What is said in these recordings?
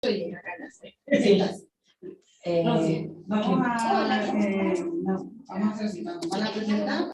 Sí. No, sí. Vamos a hacer así, vamos a presentar.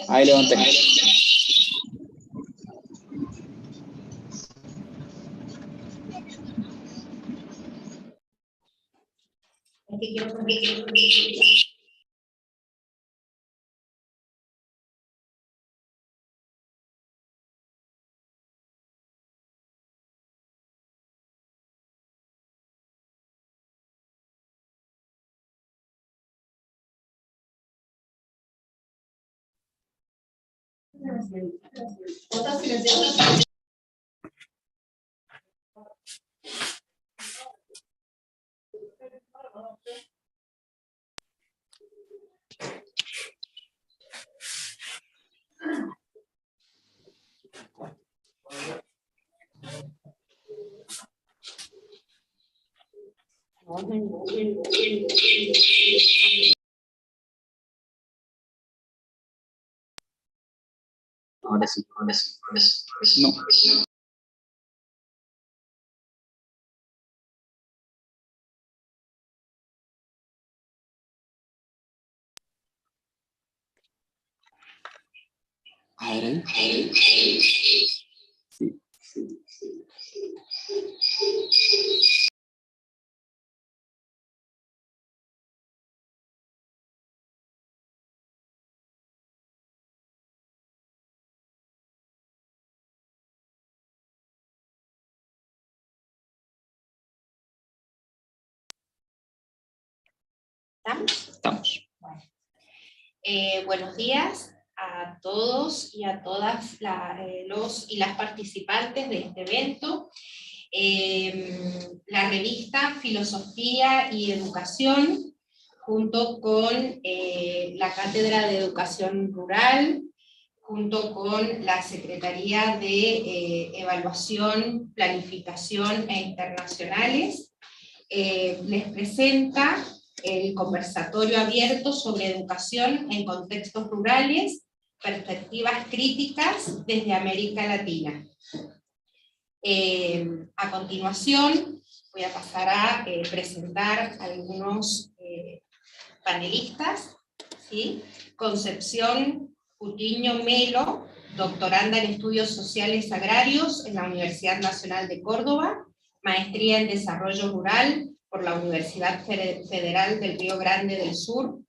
Ahí levanté. Ahora sí, ahora sí, ahora sí. No. A ver ahí. Sí. ¿Estamos? Estamos. Bueno. Buenos días a todos y a todas los y las participantes de este evento. La revista Filosofía y Educación, junto con la Cátedra de Educación Rural, junto con la Secretaría de Evaluación, Planificación e Internacionales, les presenta el conversatorio abierto sobre educación en contextos rurales, perspectivas críticas desde América Latina. A continuación voy a pasar a presentar a algunos panelistas, ¿sí? Concepción Cutiño Melo, doctoranda en Estudios Sociales Agrarios en la Universidad Nacional de Córdoba, maestría en Desarrollo Rural por la Universidad Federal del Río Grande del Sur,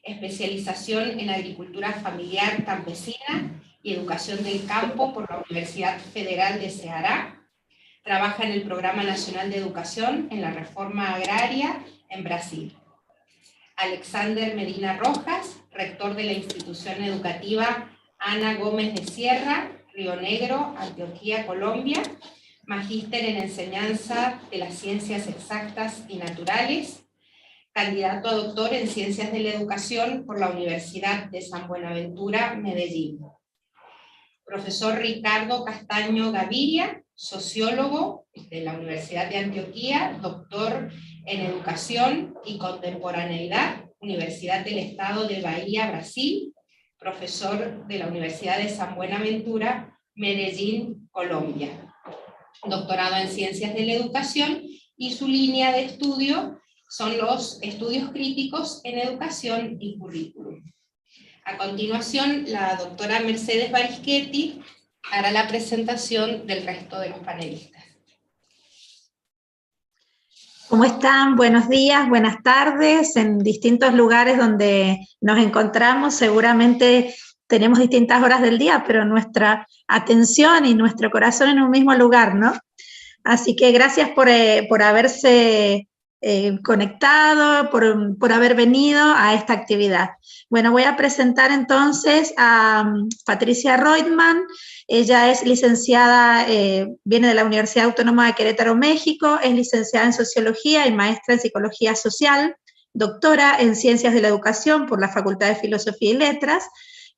especialización en Agricultura Familiar Campesina y Educación del Campo por la Universidad Federal de Ceará. Trabaja en el Programa Nacional de Educación en la Reforma Agraria en Brasil. Alexander Medina Rojas, rector de la institución educativa Ana Gómez de Sierra, Río Negro, Antioquia, Colombia, magíster en enseñanza de las ciencias exactas y naturales, candidato a doctor en ciencias de la educación por la Universidad de San Buenaventura, Medellín. Profesor Ricardo Castaño Gaviria, sociólogo de la Universidad de Antioquia, doctor en Educación y Contemporaneidad, Universidad del Estado de Bahía, Brasil, profesor de la Universidad de San Buenaventura, Medellín, Colombia. Doctorado en Ciencias de la Educación, y su línea de estudio son los estudios críticos en educación y currículum. A continuación, la doctora Mercedes Barischetti hará la presentación del resto de los panelistas. ¿Cómo están? Buenos días, buenas tardes. En distintos lugares donde nos encontramos, seguramente tenemos distintas horas del día, pero nuestra atención y nuestro corazón en un mismo lugar, ¿no? Así que gracias por haberse conectado, por haber venido a esta actividad. Bueno, voy a presentar entonces a Patricia Reutemann. Ella es licenciada, viene de la Universidad Autónoma de Querétaro, México, es licenciada en Sociología y maestra en Psicología Social, doctora en Ciencias de la Educación por la Facultad de Filosofía y Letras,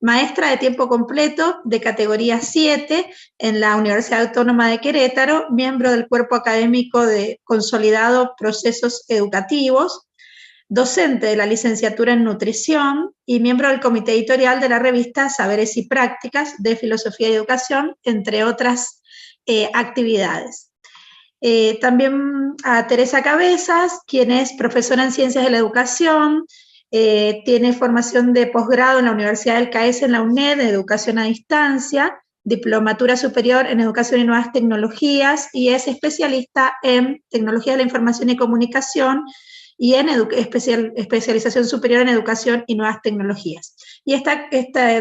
maestra de tiempo completo de categoría 7 en la Universidad Autónoma de Querétaro, miembro del cuerpo académico de Consolidado Procesos Educativos, docente de la licenciatura en Nutrición y miembro del comité editorial de la revista Saberes y Prácticas de Filosofía y Educación, entre otras actividades. También a Teresa Cabezas, quien es profesora en Ciencias de la Educación, tiene formación de posgrado en la Universidad del CAES en la UNED, en Educación a Distancia, diplomatura superior en Educación y Nuevas Tecnologías, y es especialista en Tecnología de la Información y Comunicación, y en especialización superior en Educación y Nuevas Tecnologías. Y está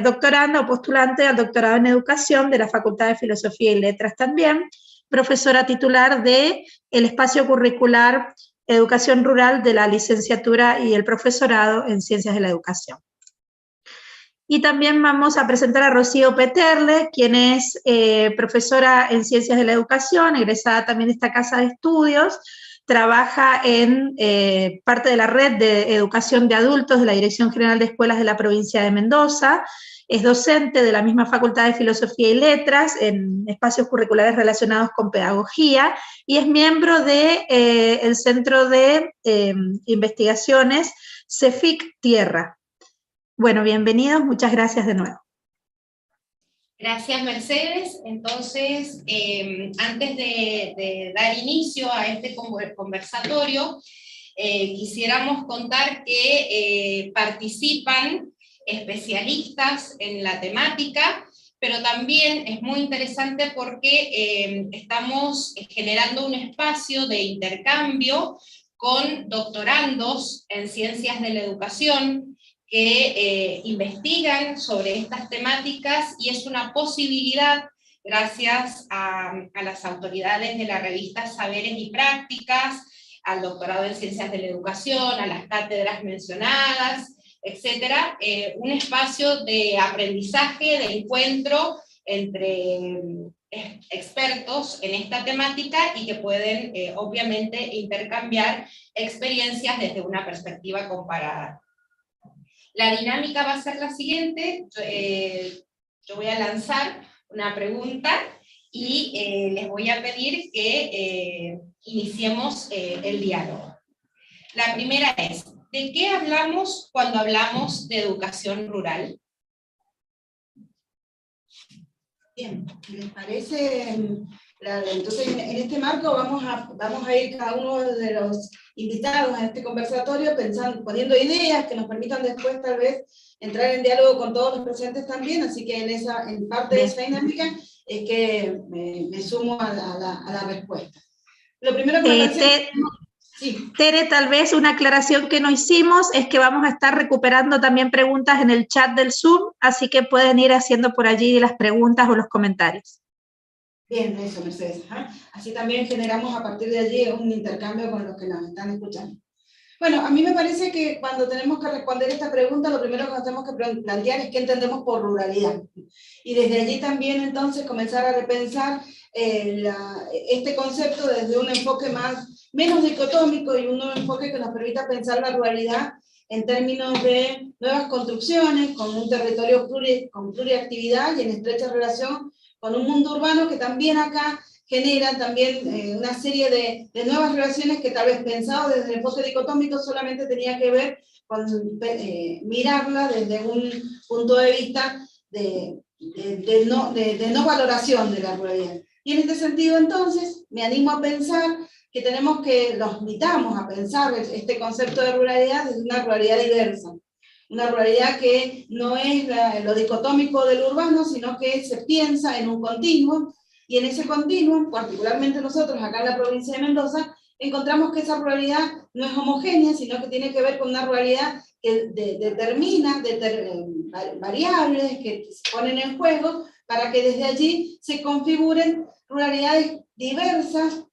doctorando o postulante al doctorado en Educación de la Facultad de Filosofía y Letras también, profesora titular del espacio curricular Educación Rural de la licenciatura y el profesorado en Ciencias de la Educación. Y también vamos a presentar a Rocío Peterle, quien es profesora en Ciencias de la Educación, egresada también de esta casa de estudios, trabaja en parte de la red de educación de adultos de la Dirección General de Escuelas de la provincia de Mendoza, es docente de la misma Facultad de Filosofía y Letras en espacios curriculares relacionados con pedagogía y es miembro del Centro de Investigaciones CEFIC Tierra. Bueno, bienvenidos, muchas gracias de nuevo. Gracias, Mercedes. Entonces, antes de dar inicio a este conversatorio, quisiéramos contar que participan especialistas en la temática, pero también es muy interesante porque estamos generando un espacio de intercambio con doctorandos en ciencias de la educación que investigan sobre estas temáticas, y es una posibilidad, gracias a las autoridades de la revista Saberes y Prácticas, al doctorado en ciencias de la educación, a las cátedras mencionadas, etcétera, un espacio de aprendizaje, de encuentro entre expertos en esta temática y que pueden obviamente intercambiar experiencias desde una perspectiva comparada. La dinámica va a ser la siguiente. Yo voy a lanzar una pregunta y les voy a pedir que iniciemos el diálogo. La primera es: ¿de qué hablamos cuando hablamos de educación rural? Bien, ¿les parece? Entonces, en este marco vamos a ir cada uno de los invitados a este conversatorio poniendo ideas que nos permitan después tal vez entrar en diálogo con todos los presentes también, así que en parte de esa dinámica es que me sumo a la respuesta. Lo primero que me parece... Sí. Tere, tal vez una aclaración que no hicimos es que vamos a estar recuperando también preguntas en el chat del Zoom, así que pueden ir haciendo por allí las preguntas o los comentarios. Bien, eso, Mercedes. Así también generamos a partir de allí un intercambio con los que nos están escuchando. Bueno, a mí me parece que cuando tenemos que responder esta pregunta, lo primero que nos tenemos que plantear es qué entendemos por ruralidad. Y desde allí también entonces comenzar a repensar este concepto desde un enfoque menos dicotómico y un nuevo enfoque que nos permita pensar la ruralidad en términos de nuevas construcciones, con un territorio con pluriactividad y en estrecha relación con un mundo urbano que también acá genera también una serie de nuevas relaciones que tal vez pensado desde el enfoque dicotómico solamente tenía que ver con mirarla desde un punto de vista de no valoración de la ruralidad. Y en este sentido entonces me animo a pensar que los invitamos a pensar este concepto de ruralidad desde una ruralidad diversa. Una ruralidad que no es lo dicotómico del urbano, sino que se piensa en un continuo, y en ese continuo, particularmente nosotros acá en la provincia de Mendoza, encontramos que esa ruralidad no es homogénea, sino que tiene que ver con una ruralidad que determina variables que se ponen en juego para que desde allí se configuren ruralidades diversas,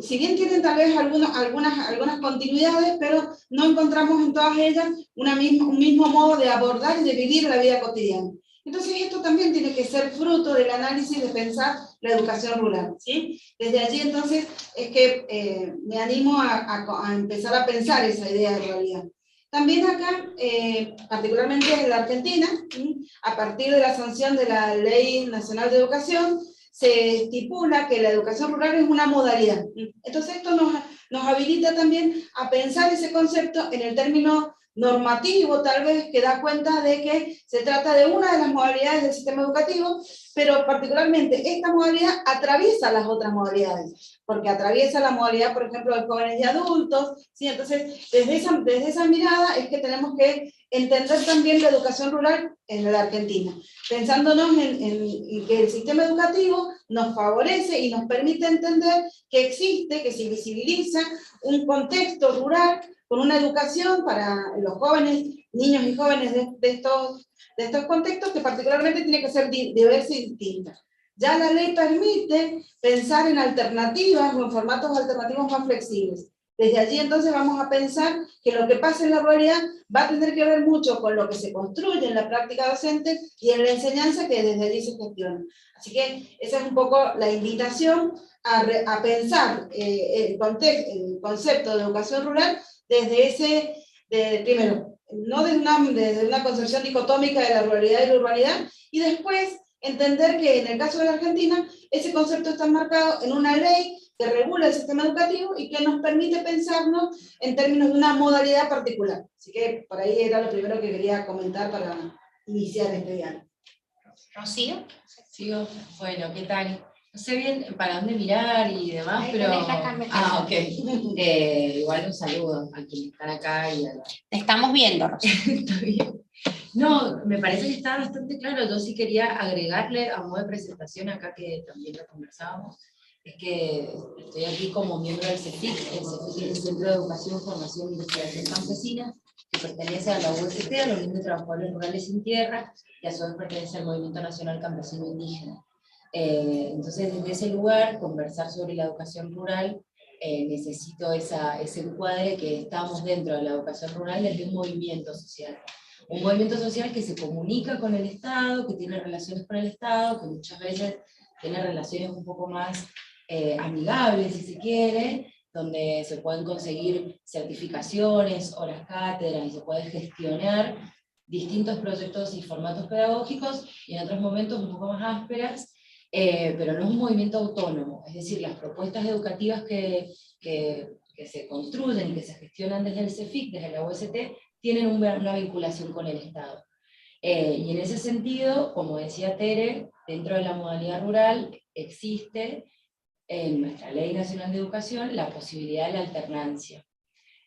si bien tienen tal vez algunas continuidades, pero no encontramos en todas ellas un mismo modo de abordar y de vivir la vida cotidiana. Entonces esto también tiene que ser fruto del análisis de pensar la educación rural, ¿sí? Desde allí entonces es que me animo a empezar a pensar esa idea de ruralidad. También acá, particularmente en la Argentina, a partir de la sanción de la Ley Nacional de Educación, se estipula que la educación rural es una modalidad. Entonces esto nos habilita también a pensar ese concepto en el término normativo, tal vez, que da cuenta de que se trata de una de las modalidades del sistema educativo, pero particularmente esta modalidad atraviesa las otras modalidades, porque atraviesa la modalidad, por ejemplo, de jóvenes y adultos, ¿sí? Entonces, desde esa mirada es que tenemos que entender también la educación rural en la Argentina, pensándonos en que el sistema educativo nos favorece y nos permite entender que existe, que se visibiliza un contexto rural con una educación para los jóvenes, niños y jóvenes de estos contextos, que particularmente tiene que ser diversa y distinta. Ya la ley permite pensar en alternativas o en formatos alternativos más flexibles. Desde allí entonces vamos a pensar que lo que pasa en la ruralidad va a tener que ver mucho con lo que se construye en la práctica docente y en la enseñanza que desde allí se gestiona. Así que esa es un poco la invitación a pensar el concepto de educación rural desde primero, no desde una concepción dicotómica de la ruralidad y la urbanidad, y después entender que en el caso de la Argentina ese concepto está enmarcado en una ley que regula el sistema educativo y que nos permite pensarnos en términos de una modalidad particular. Así que por ahí era lo primero que quería comentar para iniciar este diálogo. ¿Rocío? Sigo. Bueno, ¿qué tal? No sé bien para dónde mirar y demás, ahí pero... ok. Igual un saludo a quienes están acá y a la... Te estamos viendo, Rocío. Está bien. No, me parece que está bastante claro. Yo sí quería agregarle a modo de presentación acá, que también lo conversábamos, es que estoy aquí como miembro del CEFIC. El CEFIC es el Centro de Educación, Formación e Investigación Campesina, que pertenece a la UST, a la Unión de Trabajadores Rurales Sin Tierra, y a su vez pertenece al Movimiento Nacional Campesino Indígena. Entonces, desde ese lugar, conversar sobre la educación rural, necesito ese encuadre que estamos dentro de la educación rural desde un movimiento social. Un movimiento social que se comunica con el Estado, que tiene relaciones con el Estado, que muchas veces tiene relaciones un poco más amigables, si se quiere, donde se pueden conseguir certificaciones, horas cátedras, y se puede gestionar distintos proyectos y formatos pedagógicos, y en otros momentos un poco más ásperas, pero no es un movimiento autónomo. Es decir, las propuestas educativas que se construyen y que se gestionan desde el CEFIC, desde la UST, tienen una vinculación con el Estado. Y en ese sentido, como decía Tere, dentro de la modalidad rural existe en nuestra Ley Nacional de Educación la posibilidad de la alternancia.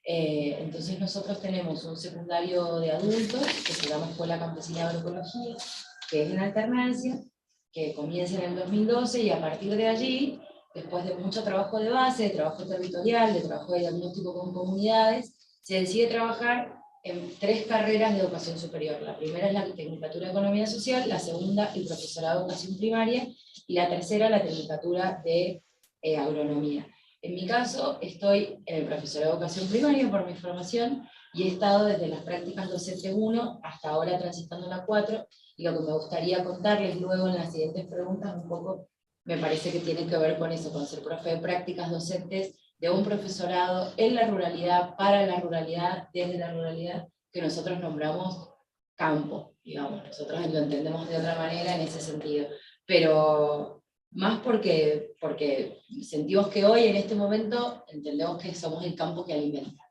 Entonces nosotros tenemos un secundario de adultos que se llama Escuela Campesina de Agroecología, que es en alternancia, que comienza en el 2012, y a partir de allí, después de mucho trabajo de base, de trabajo territorial, de trabajo de diagnóstico con comunidades, se decide trabajar en 3 carreras de educación superior. La primera es la Tecnicatura de Economía Social, la segunda el Profesorado de Educación Primaria, y la tercera la Tecnicatura de Agronomía. En mi caso, estoy en el Profesorado de Educación Primaria por mi formación, y he estado desde las prácticas docente 1 hasta ahora transitando la 4, y lo que me gustaría contarles luego en las siguientes preguntas un poco, me parece que tiene que ver con eso, con ser profe de prácticas docentes de un profesorado en la ruralidad, para la ruralidad, desde la ruralidad, que nosotros nombramos campo, digamos. Nosotros lo entendemos de otra manera en ese sentido, pero más porque sentimos que hoy, en este momento, entendemos que somos el campo que alimenta,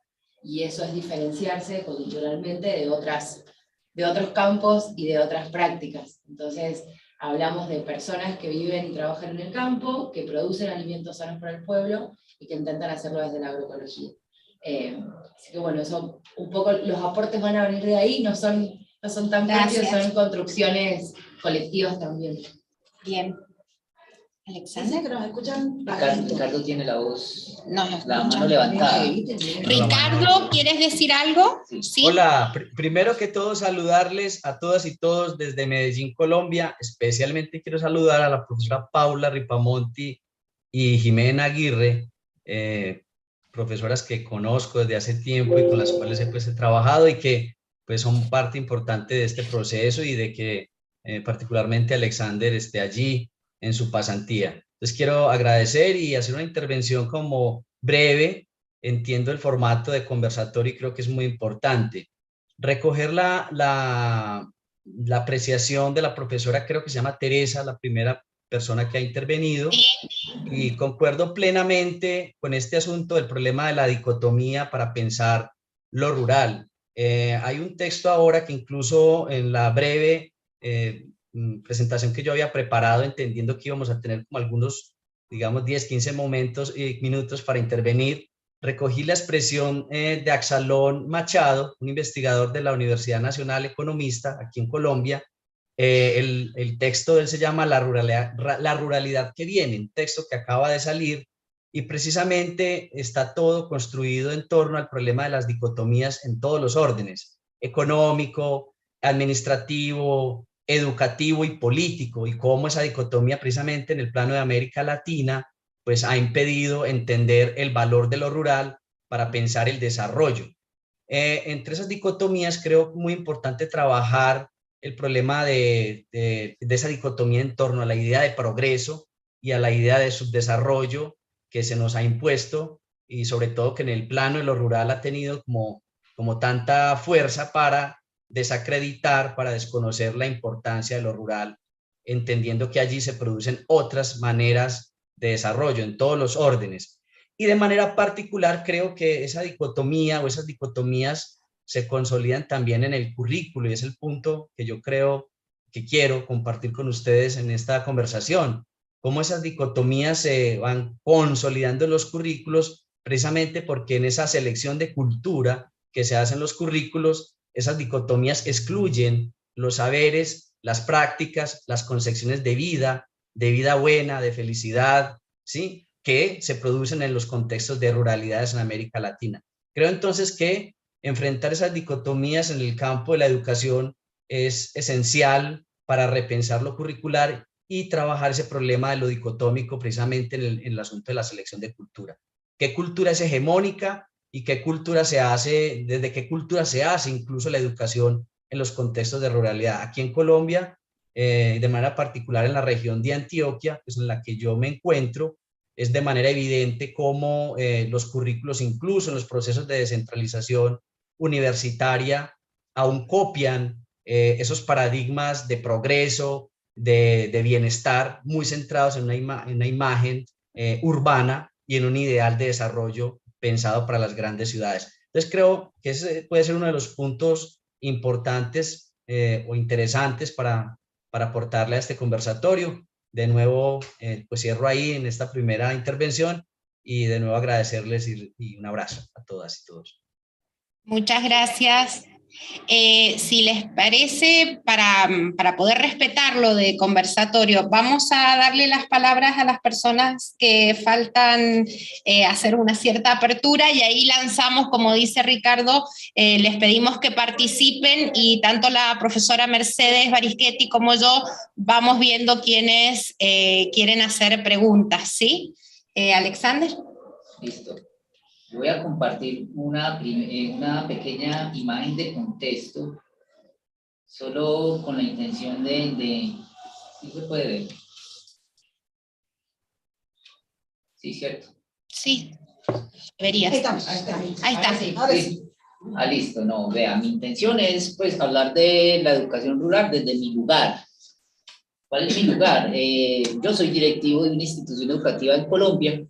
y eso es diferenciarse culturalmente de otros campos y de otras prácticas. Entonces, hablamos de personas que viven y trabajan en el campo, que producen alimentos sanos para el pueblo, y que intentan hacerlo desde la agroecología. Así que bueno, eso, un poco los aportes van a venir de ahí, no son tan propios, son construcciones colectivas también. Bien. Alexander, que nos escuchan. Ricardo tiene la voz, No, la mano levantada. Ricardo, ¿quieres decir algo? Sí. Hola, primero que todo saludarles a todas y todos desde Medellín, Colombia. Especialmente quiero saludar a la profesora Paula Ripamonti y Jimena Aguirre, profesoras que conozco desde hace tiempo y con las cuales he trabajado, y que pues son parte importante de este proceso, y de que particularmente Alexander esté allí en su pasantía. Entonces quiero agradecer y hacer una intervención como breve. Entiendo el formato de conversatorio y creo que es muy importante. Recoger la apreciación de la profesora, creo que se llama Teresa, la primera persona que ha intervenido, y concuerdo plenamente con este asunto del problema de la dicotomía para pensar lo rural. Hay un texto ahora que incluso en la breve presentación que yo había preparado, entendiendo que íbamos a tener como algunos, digamos, 10, 15 minutos para intervenir, recogí la expresión de Axalón Machado, un investigador de la Universidad Nacional, economista, aquí en Colombia. El texto de él se llama La ruralidad que viene, un texto que acaba de salir, y precisamente está todo construido en torno al problema de las dicotomías en todos los órdenes: económico, administrativo, educativo y político, y cómo esa dicotomía precisamente en el plano de América Latina pues ha impedido entender el valor de lo rural para pensar el desarrollo. Entre esas dicotomías creo muy importante trabajar el problema de esa dicotomía en torno a la idea de progreso y a la idea de subdesarrollo que se nos ha impuesto, y sobre todo que en el plano de lo rural ha tenido como tanta fuerza para desacreditar, para desconocer la importancia de lo rural, entendiendo que allí se producen otras maneras de desarrollo en todos los órdenes. Y de manera particular creo que esa dicotomía o esas dicotomías se consolidan también en el currículo, y es el punto que yo creo que quiero compartir con ustedes en esta conversación. Cómo esas dicotomías se van consolidando en los currículos, precisamente porque en esa selección de cultura que se hace en los currículos esas dicotomías excluyen los saberes, las prácticas, las concepciones de vida buena, de felicidad, ¿sí?, que se producen en los contextos de ruralidades en América Latina. Creo entonces que enfrentar esas dicotomías en el campo de la educación es esencial para repensar lo curricular y trabajar ese problema de lo dicotómico precisamente en el asunto de la selección de cultura. ¿Qué cultura es hegemónica y qué cultura se hace, desde qué cultura se hace incluso la educación en los contextos de ruralidad? Aquí en Colombia, de manera particular en la región de Antioquia, pues en la que yo me encuentro, es de manera evidente cómo los currículos, incluso en los procesos de descentralización universitaria, aún copian esos paradigmas de progreso, de bienestar, muy centrados en una imagen urbana y en un ideal de desarrollo pensado para las grandes ciudades. Entonces creo que ese puede ser uno de los puntos importantes o interesantes para aportarle a este conversatorio. De nuevo, pues cierro ahí en esta primera intervención y de nuevo agradecerles y un abrazo a todas y todos. Muchas gracias. Si les parece, para poder respetarlo de conversatorio, vamos a darle las palabras a las personas que faltan hacer una cierta apertura y ahí lanzamos, como dice Ricardo, les pedimos que participen y tanto la profesora Mercedes Barischetti como yo vamos viendo quiénes quieren hacer preguntas, ¿sí? Alexander. Listo. Voy a compartir una pequeña imagen de contexto, solo con la intención ¿sí se puede ver? Sí, ¿cierto? Sí, deberías. Ahí estamos, ahí está. Ahí está. Sí. Ahora sí. Ah, listo, no, vea, mi intención es pues hablar de la educación rural desde mi lugar. ¿Cuál es mi lugar? Yo soy directivo de una institución educativa en Colombia.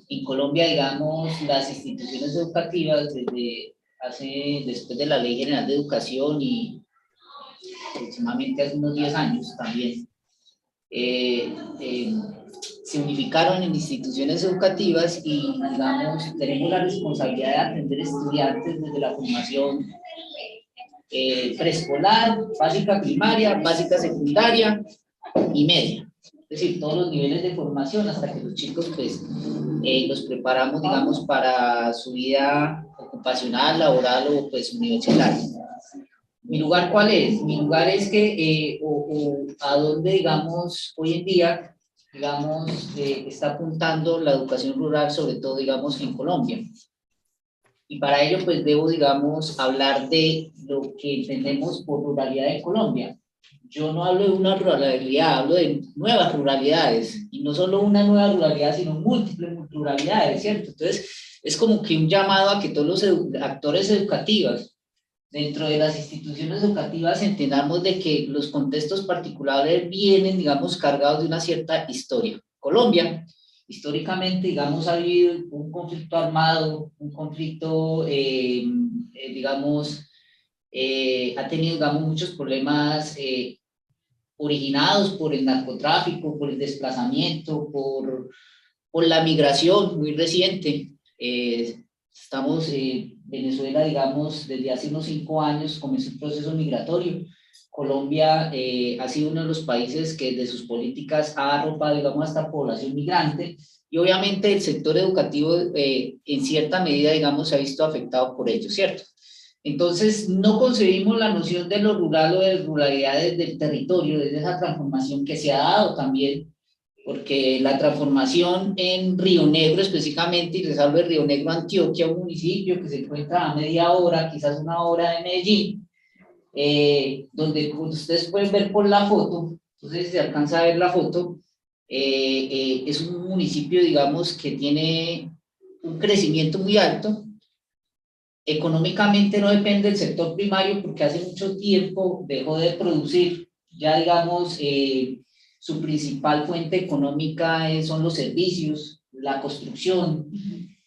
En Colombia, digamos, las instituciones educativas después de la Ley General de Educación y aproximadamente hace unos 10 años también, se unificaron en instituciones educativas y, digamos, tenemos la responsabilidad de atender estudiantes desde la formación preescolar, básica primaria, básica secundaria y media. Es decir, todos los niveles de formación hasta que los chicos pues los preparamos, digamos, para su vida ocupacional, laboral o pues universitaria. ¿Mi lugar cuál es? Mi lugar es que, a donde, digamos, hoy en día, digamos, está apuntando la educación rural, sobre todo, digamos, en Colombia. Y para ello, pues, debo, digamos, hablar de lo que entendemos por ruralidad en Colombia. Yo no hablo de una ruralidad, hablo de nuevas ruralidades, y no solo una nueva ruralidad, sino múltiples ruralidades, ¿cierto? Entonces, es como que un llamado a que todos los actores educativos, dentro de las instituciones educativas, entendamos de que los contextos particulares vienen, digamos, cargados de una cierta historia. Colombia, históricamente, digamos, ha habido un conflicto armado, un conflicto, digamos, ha tenido, digamos, muchos problemas originados por el narcotráfico, por el desplazamiento, por la migración muy reciente. Estamos Venezuela, digamos, desde hace unos 5 años comenzó un proceso migratorio. Colombia ha sido uno de los países que de sus políticas ha arropado, digamos, a esta población migrante, y obviamente el sector educativo en cierta medida, digamos, se ha visto afectado por ello, ¿cierto? Entonces, no concebimos la noción de lo rural o de ruralidades del territorio, desde esa transformación que se ha dado también, porque la transformación en Río Negro específicamente, y les hablo de Río Negro, Antioquia, un municipio que se encuentra a media hora, quizás 1 hora de Medellín, donde ustedes pueden ver por la foto, entonces si se alcanza a ver la foto, es un municipio, digamos, que tiene un crecimiento muy alto. Económicamente no depende del sector primario porque hace mucho tiempo dejó de producir, ya digamos, su principal fuente económica son los servicios, la construcción,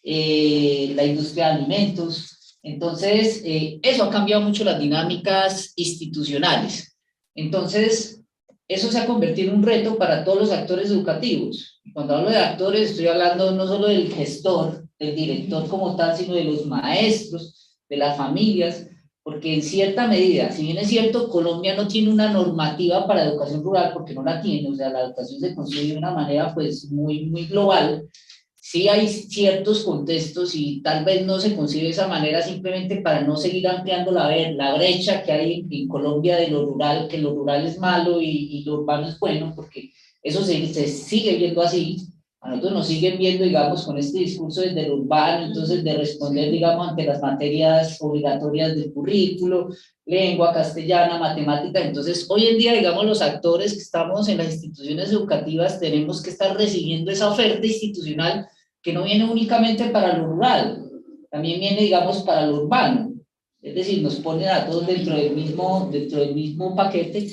la industria de alimentos. Entonces, eso ha cambiado mucho las dinámicas institucionales. Entonces, eso se ha convertido en un reto para todos los actores educativos. Cuando hablo de actores, estoy hablando no solo del gestor, del director como tal, sino de los maestros, de las familias, porque en cierta medida, si bien es cierto, Colombia no tiene una normativa para educación rural, porque no la tiene, o sea, la educación se construye de una manera pues muy global, sí hay ciertos contextos y tal vez no se concibe de esa manera simplemente para no seguir ampliando la brecha que hay en Colombia de lo rural, que lo rural es malo y lo urbano es bueno, porque eso se sigue viendo así. A nosotros nos siguen viendo, digamos, con este discurso desde lo urbano, entonces de responder, digamos, ante las materias obligatorias del currículo, lengua castellana, matemática. Entonces, hoy en día, digamos, los actores que estamos en las instituciones educativas tenemos que estar recibiendo esa oferta institucional que no viene únicamente para lo rural, también viene, digamos, para lo urbano. Es decir, nos ponen a todos dentro del mismo paquete.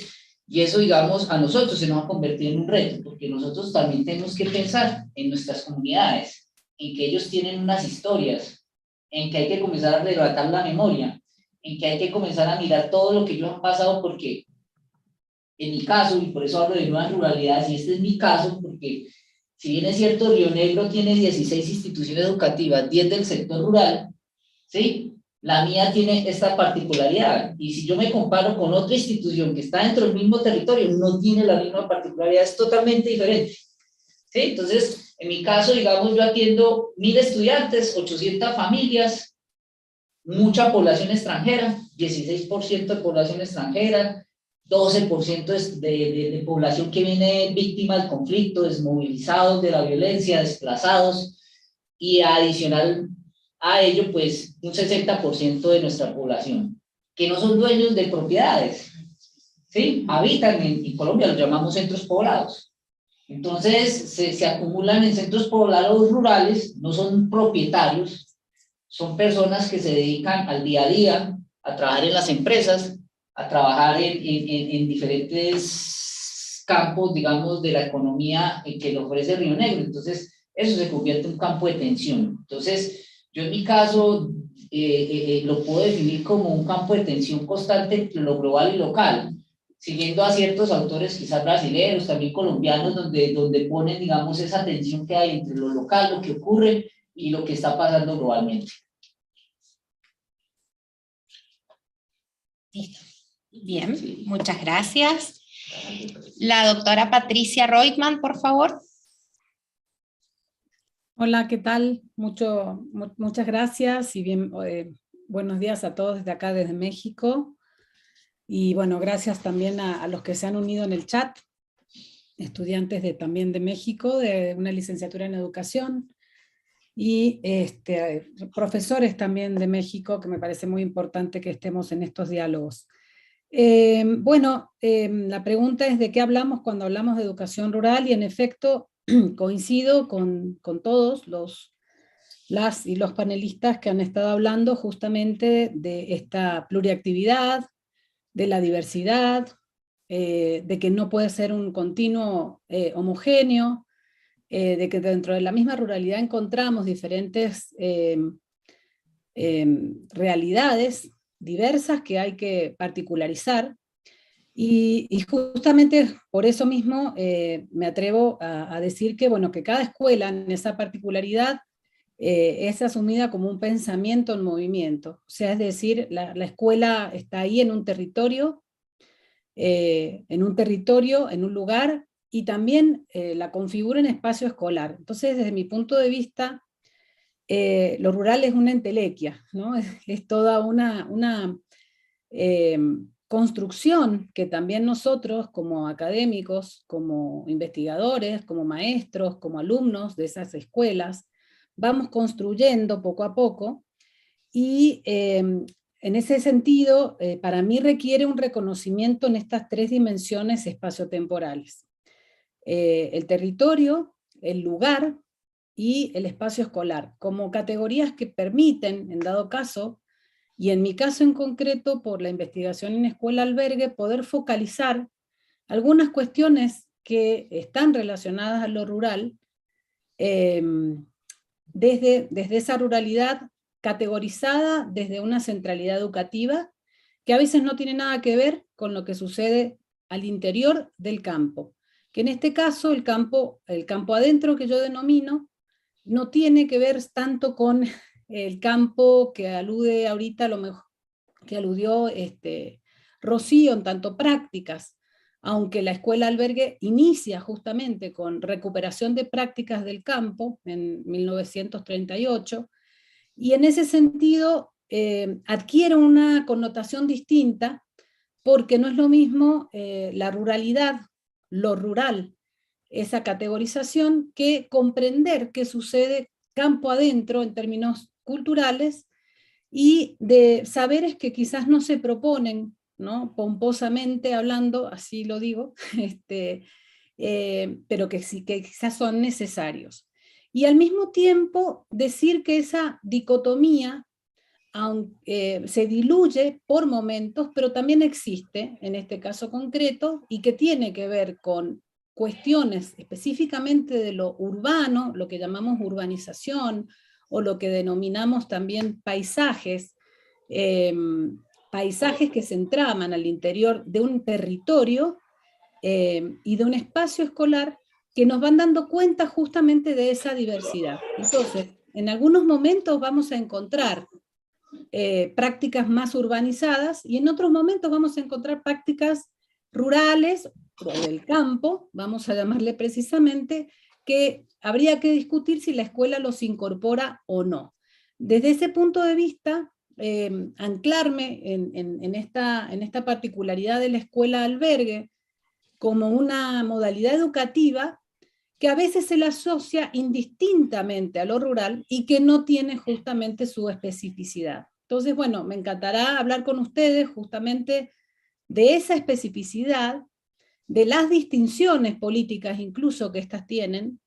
Y eso, digamos, a nosotros se nos va a convertir en un reto, porque nosotros también tenemos que pensar en nuestras comunidades, en que ellos tienen unas historias, en que hay que comenzar a relatar la memoria, en que hay que comenzar a mirar todo lo que ellos han pasado, porque en mi caso, y por eso hablo de nuevas ruralidades, y este es mi caso, porque si bien es cierto, Río Negro tiene 16 instituciones educativas, 10 del sector rural, ¿sí? La mía tiene esta particularidad, y si yo me comparo con otra institución que está dentro del mismo territorio, no tiene la misma particularidad, es totalmente diferente. ¿Sí? Entonces, en mi caso, digamos, yo atiendo 1000 estudiantes, 800 familias, mucha población extranjera, 16% de población extranjera, 12% de población que viene víctima del conflicto, desmovilizados de la violencia, desplazados, y adicional a ello, pues, un 60% de nuestra población, que no son dueños de propiedades, ¿sí? Habitan en Colombia, los llamamos centros poblados. Entonces, se acumulan en centros poblados rurales, no son propietarios, son personas que se dedican al día a día, a trabajar en las empresas, a trabajar en diferentes campos, digamos, de la economía que le ofrece Río Negro. Entonces, eso se convierte en un campo de tensión. Entonces, yo en mi caso lo puedo definir como un campo de tensión constante entre lo global y local, siguiendo a ciertos autores, quizás brasileños, también colombianos, donde ponen, digamos, esa tensión que hay entre lo local, lo que ocurre y lo que está pasando globalmente. Listo. Bien, muchas gracias. La doctora Patricia Reutemann, por favor. Hola, ¿qué tal? Muchas gracias y buenos días a todos desde acá, desde México. Y bueno, gracias también a los que se han unido en el chat, estudiantes también de México, de una licenciatura en educación, y profesores también de México, que me parece muy importante que estemos en estos diálogos. La pregunta es de qué hablamos cuando hablamos de educación rural, y en efecto coincido con todos las y los panelistas que han estado hablando justamente de esta pluriactividad, de la diversidad, de que no puede ser un continuo homogéneo, de que dentro de la misma ruralidad encontramos diferentes realidades diversas que hay que particularizar, y justamente por eso mismo me atrevo a decir que, bueno, que cada escuela en esa particularidad es asumida como un pensamiento en movimiento. O sea, es decir, la escuela está ahí en un territorio, en un lugar, y también la configura en espacio escolar. Entonces, desde mi punto de vista, lo rural es una entelequia, ¿no? Es toda una construcción que también nosotros, como académicos, como investigadores, como maestros, como alumnos de esas escuelas, vamos construyendo poco a poco, y en ese sentido, para mí requiere un reconocimiento en estas tres dimensiones espaciotemporales. El territorio, el lugar y el espacio escolar, como categorías que permiten, en dado caso, y en mi caso en concreto, por la investigación en escuela-albergue, poder focalizar algunas cuestiones que están relacionadas a lo rural, desde esa ruralidad categorizada desde una centralidad educativa, que a veces no tiene nada que ver con lo que sucede al interior del campo, que en este caso el campo adentro, que yo denomino, no tiene que ver tanto con el campo que alude ahorita a lo mejor que aludió Rocío, en tanto prácticas, aunque la escuela albergue inicia justamente con recuperación de prácticas del campo en 1938, y en ese sentido adquiere una connotación distinta, porque no es lo mismo la ruralidad, lo rural, esa categorización, que comprender qué sucede campo adentro en términos culturales, y de saberes que quizás no se proponen, ¿no? Pomposamente hablando, así lo digo, pero que sí, que quizás son necesarios. Y al mismo tiempo decir que esa dicotomía se diluye por momentos, pero también existe en este caso concreto, y que tiene que ver con cuestiones específicamente de lo urbano, lo que llamamos urbanización, o lo que denominamos también paisajes, paisajes que se entraman al interior de un territorio y de un espacio escolar, que nos van dando cuenta justamente de esa diversidad. Entonces, en algunos momentos vamos a encontrar prácticas más urbanizadas, y en otros momentos vamos a encontrar prácticas rurales o del campo, vamos a llamarle precisamente, que habría que discutir si la escuela los incorpora o no. Desde ese punto de vista, anclarme en esta particularidad de la escuela albergue como una modalidad educativa que a veces se la asocia indistintamente a lo rural y que no tiene justamente su especificidad. Entonces, bueno, me encantará hablar con ustedes justamente de esa especificidad, de las distinciones políticas incluso que estas tienen,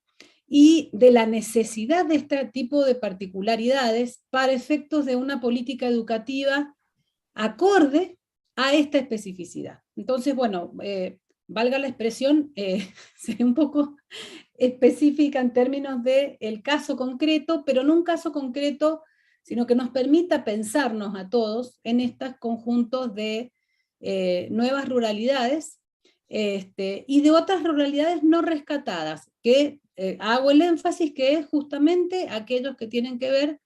y de la necesidad de este tipo de particularidades para efectos de una política educativa acorde a esta especificidad. Entonces, bueno, valga la expresión, seré un poco específica en términos del caso concreto, pero no un caso concreto, sino que nos permita pensarnos a todos en estos conjuntos de nuevas ruralidades, y de otras ruralidades no rescatadas, que hago el énfasis que es justamente aquellos que tienen que ver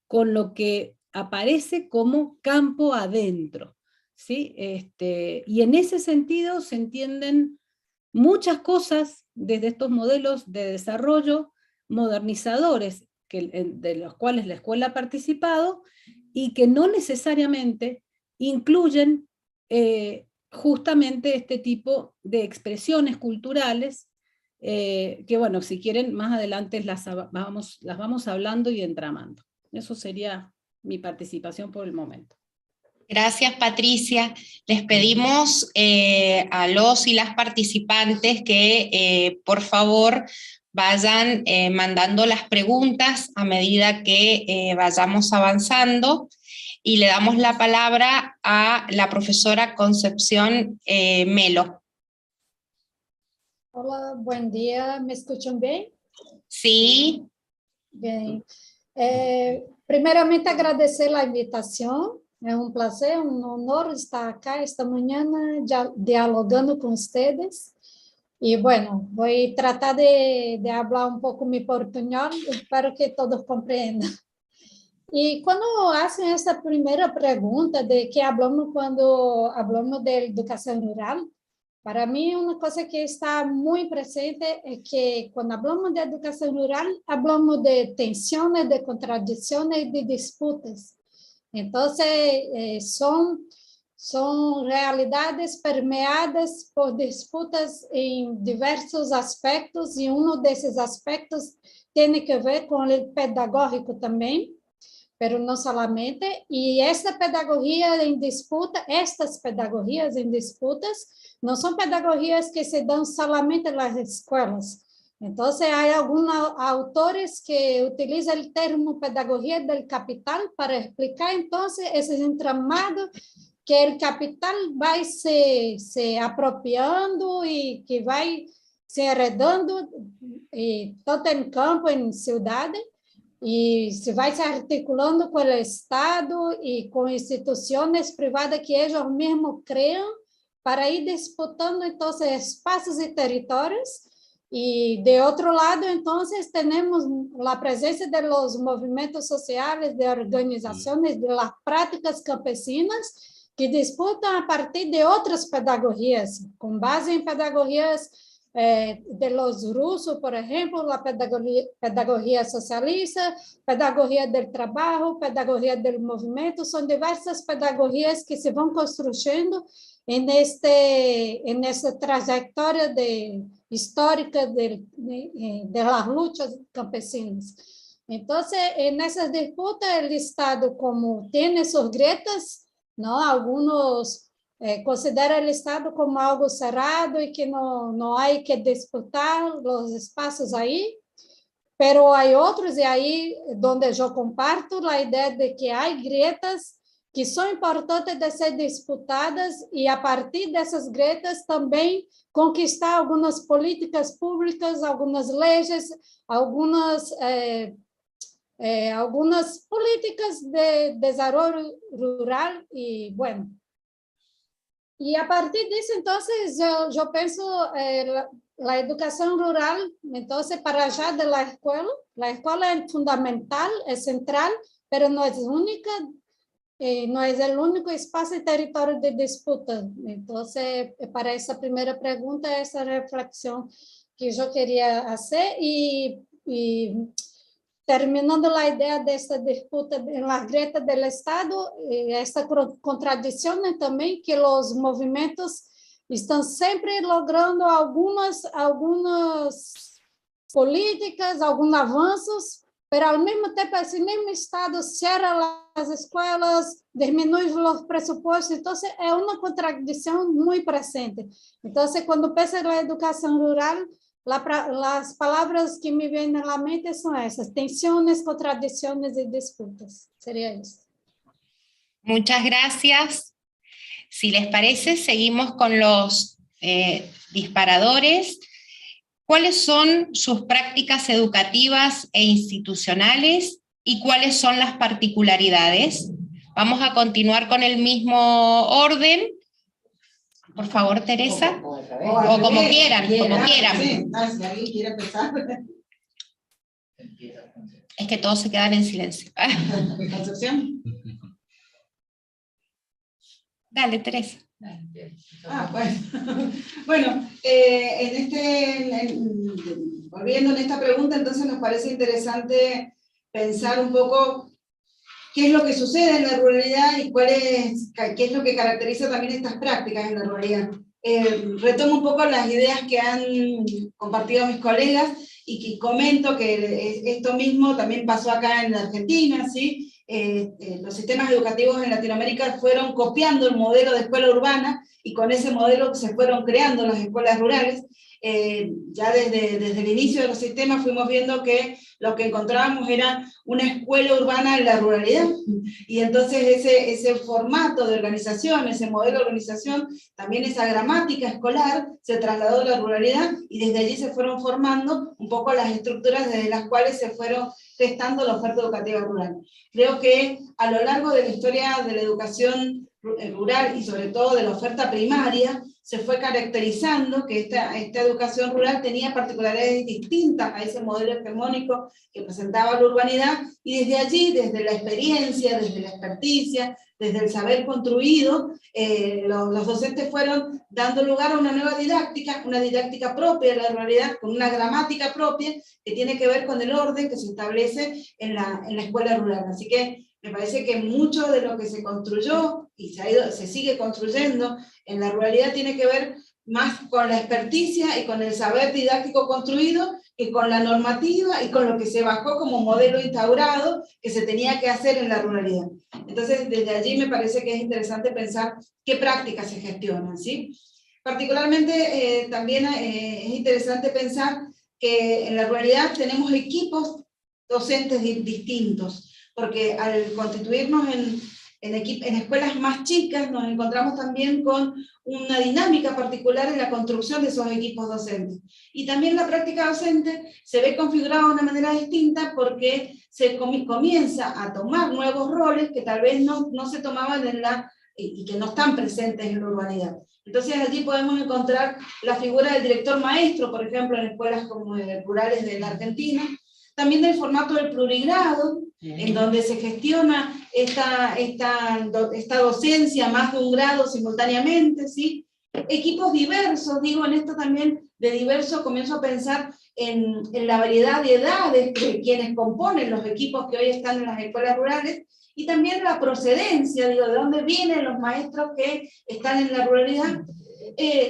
con lo que aparece como campo adentro, ¿sí? Y en ese sentido se entienden muchas cosas desde estos modelos de desarrollo modernizadores de los cuales la escuela ha participado, y que no necesariamente incluyen justamente este tipo de expresiones culturales, que bueno, si quieren más adelante las vamos hablando y entramando. Eso sería mi participación por el momento. Gracias, Patricia. Les pedimos a los y las participantes que por favor vayan mandando las preguntas a medida que vayamos avanzando, y le damos la palabra a la profesora Concepción Melo. Hola, buen día. ¿Me escuchan bien? Sí. Bien. Primeramente, agradecer la invitación. É um prazer, um honor estar acá esta manhã dialogando com vocês. E, bueno, vou tratar de falar um pouco mi portuñol, espero que todos compreendam. E quando fazem essa primeira pergunta de que falamos quando falamos de educação rural, para mim uma coisa que está muito presente é que quando falamos de educação rural, falamos de tensões, de contradições, de disputas. Entonces, son realidades permeadas por disputas en diversos aspectos, y uno de esos aspectos tiene que ver con el pedagógico también, pero no solamente. Y esta pedagogía en disputa, estas pedagogías en disputas, no son pedagogías que se dan solamente en las escuelas. Entonces, hay algunos autores que utilizan el término pedagogía del capital para explicar entonces ese entramado que el capital va se apropiando y que va se heredando tanto en campo, en ciudades, y se va se articulando con el Estado y con instituciones privadas que ellos mismos crean para ir disputando entonces espacios y territorios Y de otro lado, entonces, tenemos la presencia de los movimientos sociales, de organizaciones, de las prácticas campesinas, que disputan a partir de otras pedagogías, con base en pedagogías de los rusos, por ejemplo, la pedagogía socialista, pedagogía del trabajo, pedagogía del movimiento, son diversas pedagogías que se van construyendo en esta trayectoria histórica de las luchas campesinas. Entonces, en esas disputas, el Estado, como tiene sus grietas, ¿no? Algunos consideran el Estado como algo cerrado y que no hay que disputar los espacios ahí, pero hay otros, y ahí donde yo comparto la idea de que hay grietas que son importantes de ser disputadas y a partir de esas grietas también conquistar algunas políticas públicas, algunas leyes, algunas políticas de desarrollo rural y bueno. Y a partir de eso, entonces, yo pienso la educación rural, entonces, para allá de la escuela es fundamental, es central, pero no es única, no es el único espacio y territorio de disputa. Entonces, para esa primera pregunta, esa reflexión que yo quería hacer y terminando la idea de esta disputa en las grietas del Estado, esta contradicción también que los movimientos están siempre logrando algunas políticas, algunos avances, pero al mismo tiempo ese mismo Estado cierra las escuelas, disminuye los presupuestos, entonces es una contradicción muy presente. Entonces, cuando pienso en la educación rural, las palabras que me vienen a la mente son esas, tensiones, contradicciones y disputas. Sería eso. Muchas gracias. Si les parece, seguimos con los disparadores. ¿Cuáles son sus prácticas educativas e institucionales y cuáles son las particularidades? Vamos a continuar con el mismo orden. Por favor, Teresa. O como quieran, como quieran. Sí, si alguien quiere empezar. Es que todos se quedan en silencio. Concepción. Dale, Teresa. Bueno, volviendo en esta pregunta, entonces nos parece interesante pensar un poco qué es lo que sucede en la ruralidad y qué es lo que caracteriza también estas prácticas en la ruralidad. Retomo un poco las ideas que han compartido mis colegas y que comento que esto mismo también pasó acá en la Argentina, ¿sí? Los sistemas educativos en Latinoamérica fueron copiando el modelo de escuela urbana y con ese modelo se fueron creando las escuelas rurales. Ya desde el inicio de los sistemas fuimos viendo que lo que encontrábamos era una escuela urbana en la ruralidad, y entonces ese formato de organización, ese modelo de organización, también esa gramática escolar se trasladó a la ruralidad, y desde allí se fueron formando un poco las estructuras desde las cuales se fueron gestando la oferta educativa rural. Creo que a lo largo de la historia de la educación rural y sobre todo de la oferta primaria, se fue caracterizando que esta educación rural tenía particularidades distintas a ese modelo hegemónico que presentaba la urbanidad, y desde allí, desde la experiencia, desde la experticia, desde el saber construido, los docentes fueron dando lugar a una nueva didáctica, una didáctica propia de la ruralidad, con una gramática propia que tiene que ver con el orden que se establece en la escuela rural. Así que me parece que mucho de lo que se construyó y se sigue construyendo en la ruralidad tiene que ver más con la experticia y con el saber didáctico construido que con la normativa y con lo que se bajó como modelo instaurado que se tenía que hacer en la ruralidad. Entonces, desde allí me parece que es interesante pensar qué prácticas se gestionan, ¿sí? Particularmente, también es interesante pensar que en la ruralidad tenemos equipos docentes distintos, porque al constituirnos en escuelas más chicas nos encontramos también con una dinámica particular en la construcción de esos equipos docentes. Y también la práctica docente se ve configurada de una manera distinta porque se comienza a tomar nuevos roles que tal vez no se tomaban en la y que no están presentes en la urbanidad. Entonces allí podemos encontrar la figura del director maestro, por ejemplo, en escuelas como rurales de la Argentina, también del formato del plurigrado, en donde se gestiona esta docencia más de un grado simultáneamente, ¿sí? Equipos diversos, digo, en esto también de diverso comienzo a pensar en la variedad de edades de quienes componen los equipos que hoy están en las escuelas rurales, y también la procedencia, digo, de dónde vienen los maestros que están en la ruralidad.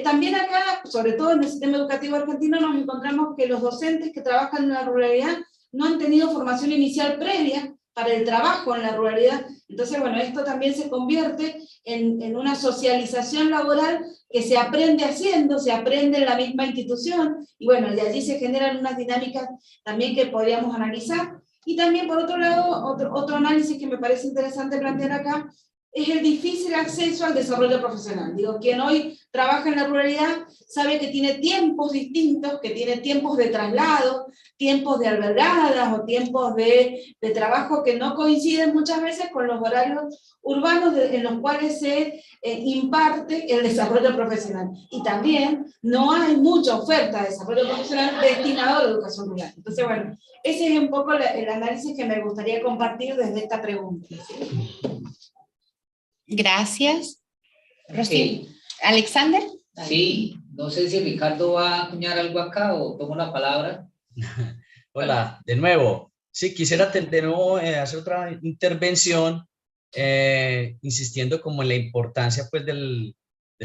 También acá, sobre todo en el sistema educativo argentino, nos encontramos que los docentes que trabajan en la ruralidad no han tenido formación inicial previa para el trabajo en la ruralidad. Entonces, bueno, esto también se convierte en una socialización laboral que se aprende haciendo, se aprende en la misma institución, y bueno, de allí se generan unas dinámicas también que podríamos analizar. Y también, por otro lado, otro análisis que me parece interesante plantear acá, es el difícil acceso al desarrollo profesional. Digo, quien hoy trabaja en la ruralidad sabe que tiene tiempos distintos, que tiene tiempos de traslado, tiempos de albergadas o tiempos de trabajo que no coinciden muchas veces con los horarios urbanos en los cuales se imparte el desarrollo profesional. Y también no hay mucha oferta de desarrollo profesional destinado a la educación rural. Entonces, bueno, ese es un poco el análisis que me gustaría compartir desde esta pregunta. Gracias. Okay. ¿Alexander? Sí, no sé si Ricardo va a acuñar algo acá o tomo la palabra. Hola, de nuevo. Sí, quisiera de nuevo hacer otra intervención, insistiendo como en la importancia pues del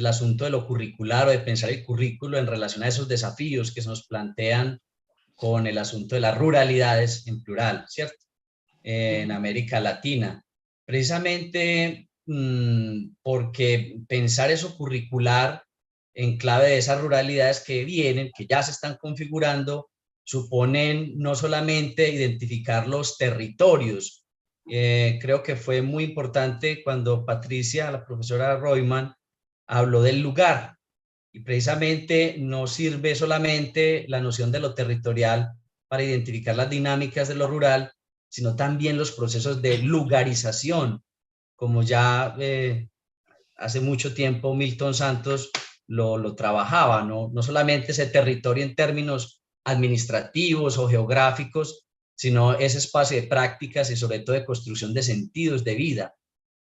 asunto de lo curricular o de pensar el currículo en relación a esos desafíos que se nos plantean con el asunto de las ruralidades en plural, ¿cierto? En América Latina. Precisamente porque pensar eso curricular en clave de esas ruralidades que vienen, que ya se están configurando, suponen no solamente identificar los territorios. Creo que fue muy importante cuando Patricia, la profesora Royman, habló del lugar, y precisamente no sirve solamente la noción de lo territorial para identificar las dinámicas de lo rural, sino también los procesos de lugarización, como ya hace mucho tiempo Milton Santos lo trabajaba, ¿no? No solamente ese territorio en términos administrativos o geográficos, sino ese espacio de prácticas y sobre todo de construcción de sentidos de vida.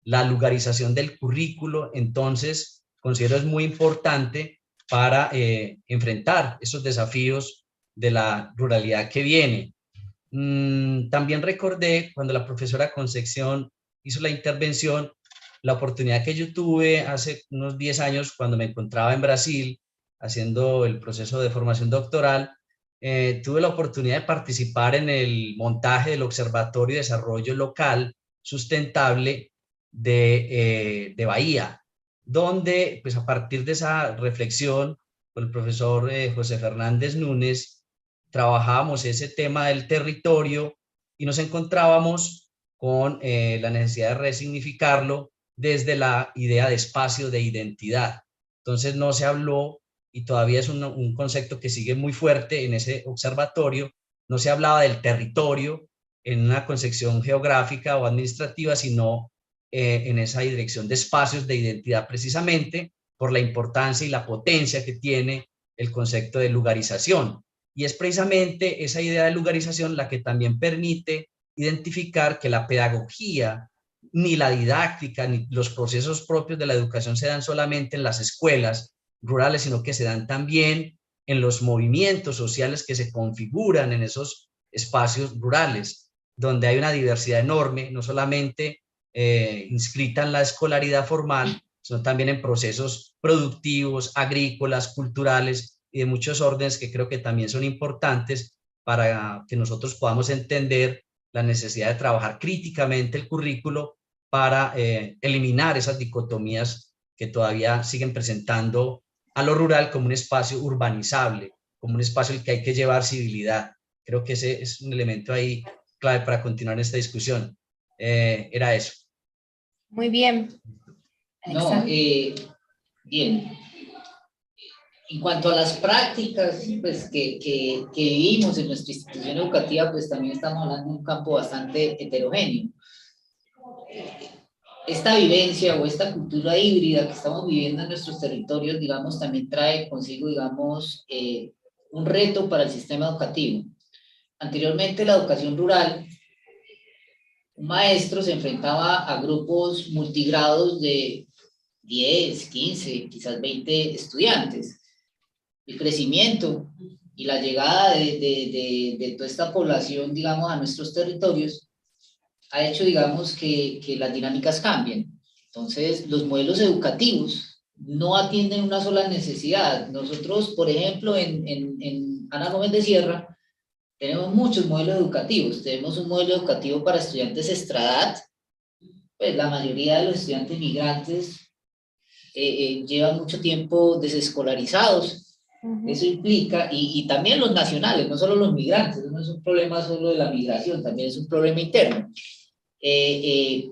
La lugarización del currículo, entonces, considero es muy importante para enfrentar esos desafíos de la ruralidad que viene. También recordé cuando la profesora Concepción hizo la intervención, la oportunidad que yo tuve hace unos 10 años cuando me encontraba en Brasil haciendo el proceso de formación doctoral. Tuve la oportunidad de participar en el montaje del Observatorio de Desarrollo Local Sustentable de Bahía, donde pues a partir de esa reflexión con el profesor José Fernández Núñez trabajábamos ese tema del territorio y nos encontrábamos con la necesidad de resignificarlo desde la idea de espacio de identidad. Entonces no se habló, y todavía es un concepto que sigue muy fuerte en ese observatorio, no se hablaba del territorio en una concepción geográfica o administrativa, sino en esa dirección de espacios de identidad, precisamente por la importancia y la potencia que tiene el concepto de lugarización. Y es precisamente esa idea de lugarización la que también permite identificar que la pedagogía, ni la didáctica, ni los procesos propios de la educación se dan solamente en las escuelas rurales, sino que se dan también en los movimientos sociales que se configuran en esos espacios rurales, donde hay una diversidad enorme, no solamente inscrita en la escolaridad formal, sino también en procesos productivos, agrícolas, culturales y de muchos órdenes que creo que también son importantes para que nosotros podamos entender la necesidad de trabajar críticamente el currículo para eliminar esas dicotomías que todavía siguen presentando a lo rural como un espacio urbanizable, como un espacio al que hay que llevar civilidad. Creo que ese es un elemento ahí clave para continuar esta discusión. Era eso. Muy bien. No, bien. En cuanto a las prácticas pues, que vivimos en nuestra institución educativa, pues también estamos hablando de un campo bastante heterogéneo. esta vivencia o esta cultura híbrida que estamos viviendo en nuestros territorios, digamos, también trae consigo, digamos, un reto para el sistema educativo. Anteriormente, la educación rural, un maestro se enfrentaba a grupos multigrados de 10, 15, quizás 20 estudiantes. El crecimiento y la llegada de toda esta población, digamos, a nuestros territorios, ha hecho, digamos, que las dinámicas cambien. Entonces, los modelos educativos no atienden una sola necesidad. Nosotros, por ejemplo, en Ana Gómez de Sierra, tenemos muchos modelos educativos. Tenemos un modelo educativo para estudiantes extraedad. Pues la mayoría de los estudiantes migrantes llevan mucho tiempo desescolarizados. Eso implica, y también los nacionales, no solo los migrantes, no es un problema solo de la migración, también es un problema interno. Y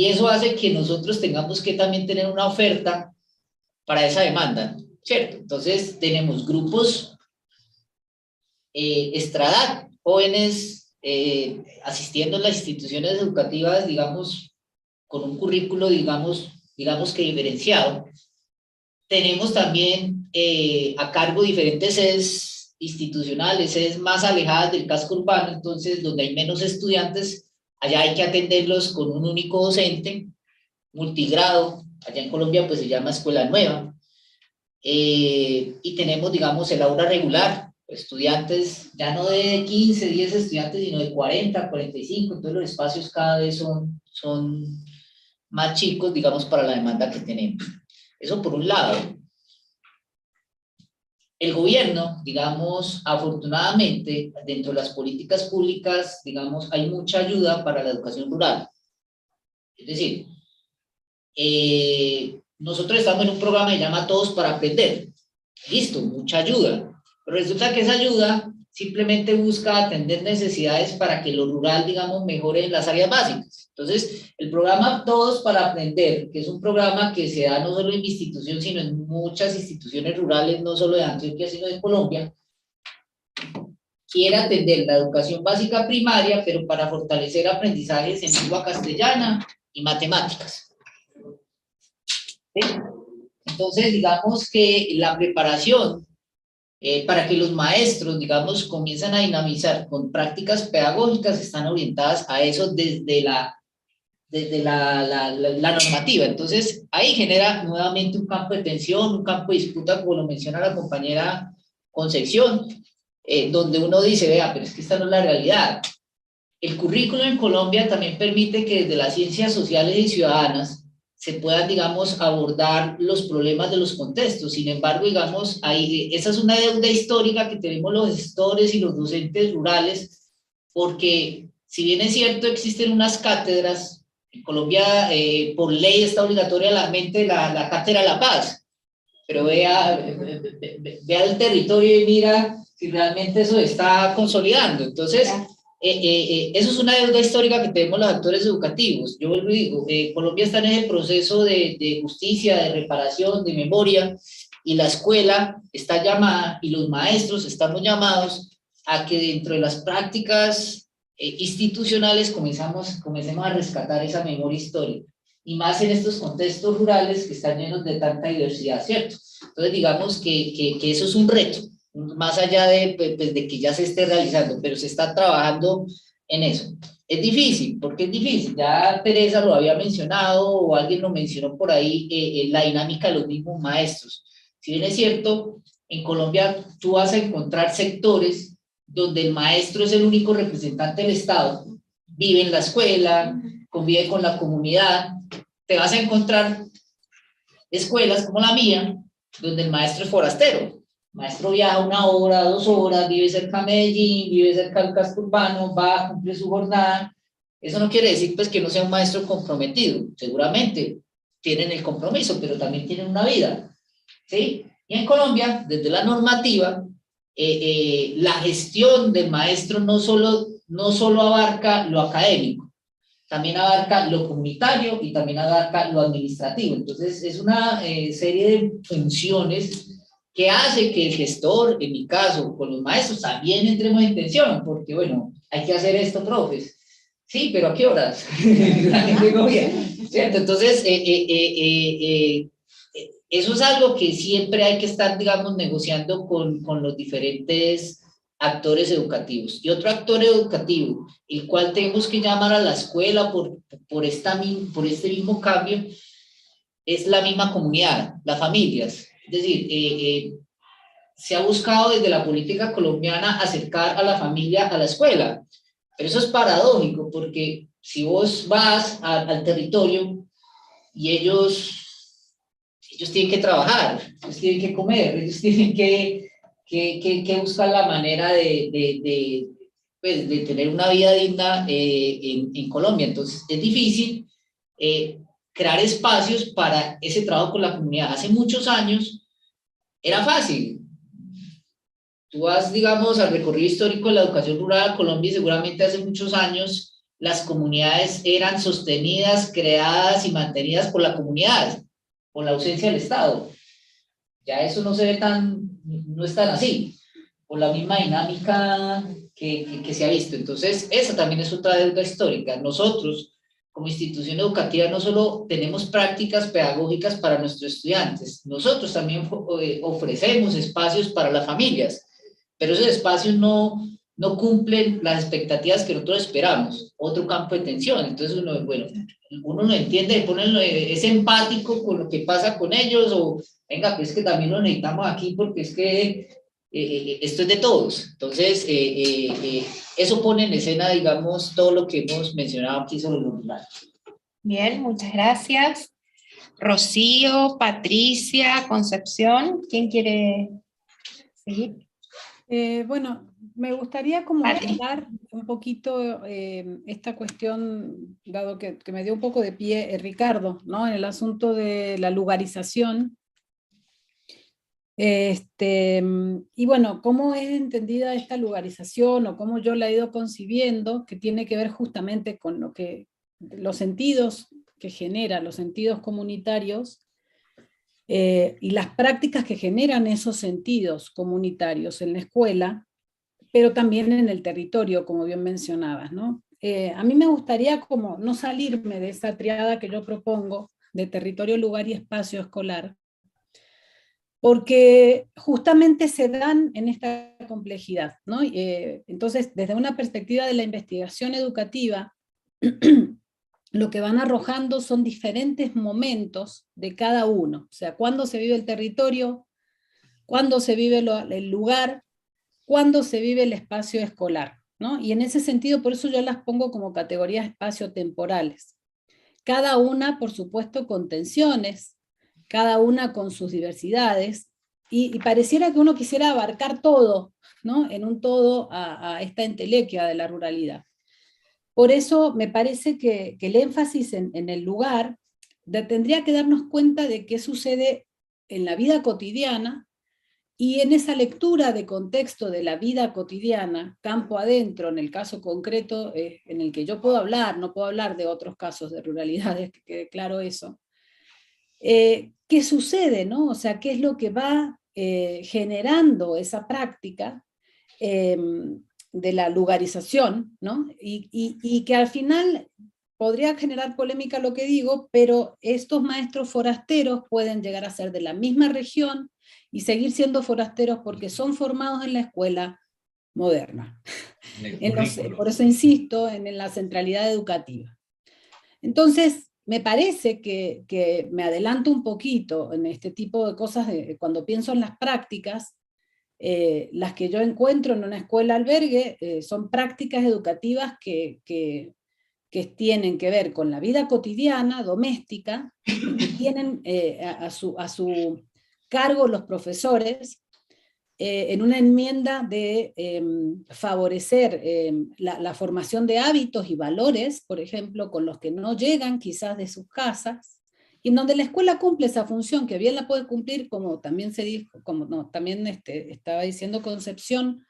eso hace que nosotros tengamos que también tener una oferta para esa demanda, ¿cierto? Entonces tenemos grupos extraedad, jóvenes asistiendo a las instituciones educativas, digamos, con un currículo, digamos que diferenciado. Tenemos también a cargo diferentes sedes institucionales, sedes más alejadas del casco urbano, entonces donde hay menos estudiantes, allá hay que atenderlos con un único docente, multigrado, allá en Colombia pues se llama escuela nueva, y tenemos, digamos, el aula regular, estudiantes ya no de 15, 10 estudiantes, sino de 40, 45, entonces los espacios cada vez son más chicos, digamos, para la demanda que tenemos. Eso por un lado. El gobierno, digamos, afortunadamente, dentro de las políticas públicas, digamos, hay mucha ayuda para la educación rural. Es decir, nosotros estamos en un programa que se llama Todos para Aprender. Listo, mucha ayuda. Pero resulta que esa ayuda simplemente busca atender necesidades para que lo rural, digamos, mejore en las áreas básicas. Entonces, el programa Todos para Aprender, que es un programa que se da no solo en mi institución, sino en muchas instituciones rurales, no solo de Antioquia, sino de Colombia, quiere atender la educación básica primaria, pero para fortalecer aprendizajes en lengua castellana y matemáticas. ¿Sí? Entonces, digamos que la preparación para que los maestros, digamos, comiencen a dinamizar con prácticas pedagógicas, están orientadas a eso desde la normativa. Entonces, ahí genera nuevamente un campo de tensión, un campo de disputa, como lo menciona la compañera Concepción, donde uno dice, vea, pero es que esta no es la realidad. El currículo en Colombia también permite que desde las ciencias sociales y ciudadanas se puedan, digamos, abordar los problemas de los contextos. Sin embargo, digamos, esa es una deuda histórica que tenemos los gestores y los docentes rurales, porque si bien es cierto, existen unas cátedras, en Colombia por ley está obligatoriamente la Cátedra de la Paz, pero vea el territorio y mira si realmente eso está consolidando. Entonces, eso es una deuda histórica que tenemos los actores educativos. Yo vuelvo y digo, Colombia está en ese proceso de justicia, de reparación, de memoria, y la escuela está llamada, y los maestros estamos llamados a que dentro de las prácticas institucionales comencemos a rescatar esa memoria histórica, y más en estos contextos rurales que están llenos de tanta diversidad, ¿cierto? Entonces digamos que eso es un reto, más allá de que ya se esté realizando, pero se está trabajando en eso. Es difícil, porque es difícil, ya Teresa lo había mencionado, o alguien lo mencionó por ahí, la dinámica de los mismos maestros. Si bien es cierto, en Colombia tú vas a encontrar sectores donde el maestro es el único representante del Estado, vive en la escuela, convive con la comunidad. Te vas a encontrar escuelas como la mía, donde el maestro es forastero. El maestro viaja 1 hora, 2 horas, vive cerca de Medellín, vive cerca del casco urbano, va a cumplir su jornada. Eso no quiere decir pues que no sea un maestro comprometido. Seguramente tienen el compromiso, pero también tienen una vida, ¿sí? Y en Colombia, desde la normativa, la gestión del maestro no solo abarca lo académico, también abarca lo comunitario y también abarca lo administrativo. Entonces, es una serie de funciones que hace que el gestor, en mi caso, con los maestros, también entremos en tensión, porque, bueno, hay que hacer esto, profes. Sí, pero ¿a qué horas? ¿Cierto? Entonces, eso es algo que siempre hay que estar, digamos, negociando con los diferentes actores educativos. Y otro actor educativo, el cual tenemos que llamar a la escuela por este mismo cambio, es la misma comunidad, las familias. Es decir, se ha buscado desde la política colombiana acercar a la familia a la escuela, pero eso es paradójico, porque si vos vas al territorio y ellos tienen que trabajar, ellos tienen que comer, ellos tienen que buscar la manera pues, de tener una vida digna en Colombia. Entonces, es difícil crear espacios para ese trabajo con la comunidad. Hace muchos años era fácil. Tú vas, digamos, al recorrido histórico de la educación rural a Colombia y seguramente hace muchos años las comunidades eran sostenidas, creadas y mantenidas por la comunidad, por la ausencia del Estado. Ya eso no se ve no es tan así, por la misma dinámica que se ha visto. Entonces, esa también es otra deuda histórica. Nosotros, como institución educativa, no solo tenemos prácticas pedagógicas para nuestros estudiantes, nosotros también ofrecemos espacios para las familias, pero esos espacios no cumplen las expectativas que nosotros esperamos. Otro campo de tensión. Entonces, uno lo entiende, es empático con lo que pasa con ellos, o venga, pues que también lo necesitamos aquí porque es que esto es de todos. Entonces, eso pone en escena, digamos, todo lo que hemos mencionado aquí sobre los rurales. Bien, muchas gracias. Rocío, Patricia, Concepción, ¿quién quiere seguir? Bueno, me gustaría como Patri. hablar un poquito esta cuestión, dado que me dio un poco de pie Ricardo, ¿no? En el asunto de la lugarización. Y bueno, cómo es entendida esta lugarización o cómo yo la he ido concibiendo, que tiene que ver justamente con los sentidos que genera, los sentidos comunitarios, y las prácticas que generan esos sentidos comunitarios en la escuela, pero también en el territorio, como bien mencionabas, ¿no? A mí me gustaría como no salirme de esa triada que yo propongo de territorio, lugar y espacio escolar, porque justamente se dan en esta complejidad, ¿no? Entonces, desde una perspectiva de la investigación educativa, lo que van arrojando son diferentes momentos de cada uno, o sea, cuándo se vive el territorio, cuándo se vive el lugar, cuándo se vive el espacio escolar, ¿no? Y en ese sentido, por eso yo las pongo como categorías espacio-temporales. Cada una, por supuesto, con tensiones, cada una con sus diversidades, y pareciera que uno quisiera abarcar todo, ¿no? En un todo a esta entelequia de la ruralidad. Por eso me parece que el énfasis en el lugar tendría que darnos cuenta de qué sucede en la vida cotidiana, y en esa lectura de contexto de la vida cotidiana, campo adentro, en el caso concreto en el que yo puedo hablar, no puedo hablar de otros casos de ruralidades, que quede claro eso, ¿qué sucede, no? O sea, ¿qué es lo que va generando esa práctica de la lugarización, ¿no? Y que al final podría generar polémica lo que digo, pero estos maestros forasteros pueden llegar a ser de la misma región y seguir siendo forasteros porque son formados en la escuela moderna. Por eso insisto en la centralidad educativa. Entonces, me parece que me adelanto un poquito en este tipo de cosas, cuando pienso en las prácticas, las que yo encuentro en una escuela albergue son prácticas educativas que tienen que ver con la vida cotidiana, doméstica, que tienen a su cargo los profesores, en una enmienda de favorecer la formación de hábitos y valores, por ejemplo, con los que no llegan quizás de sus casas, y en donde la escuela cumple esa función, que bien la puede cumplir, como también se dijo, también estaba diciendo Concepción,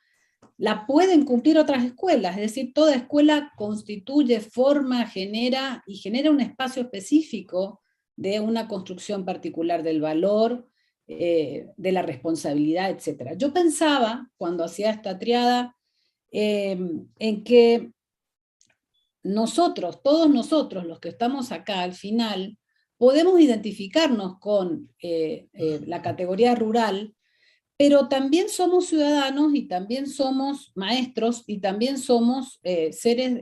la pueden cumplir otras escuelas, es decir, toda escuela constituye, forma, genera un espacio específico de una construcción particular del valor, de la responsabilidad, etc. Yo pensaba, cuando hacía esta triada, en que nosotros, todos nosotros, los que estamos acá al final, podemos identificarnos con la categoría rural, pero también somos ciudadanos y también somos maestros y también somos seres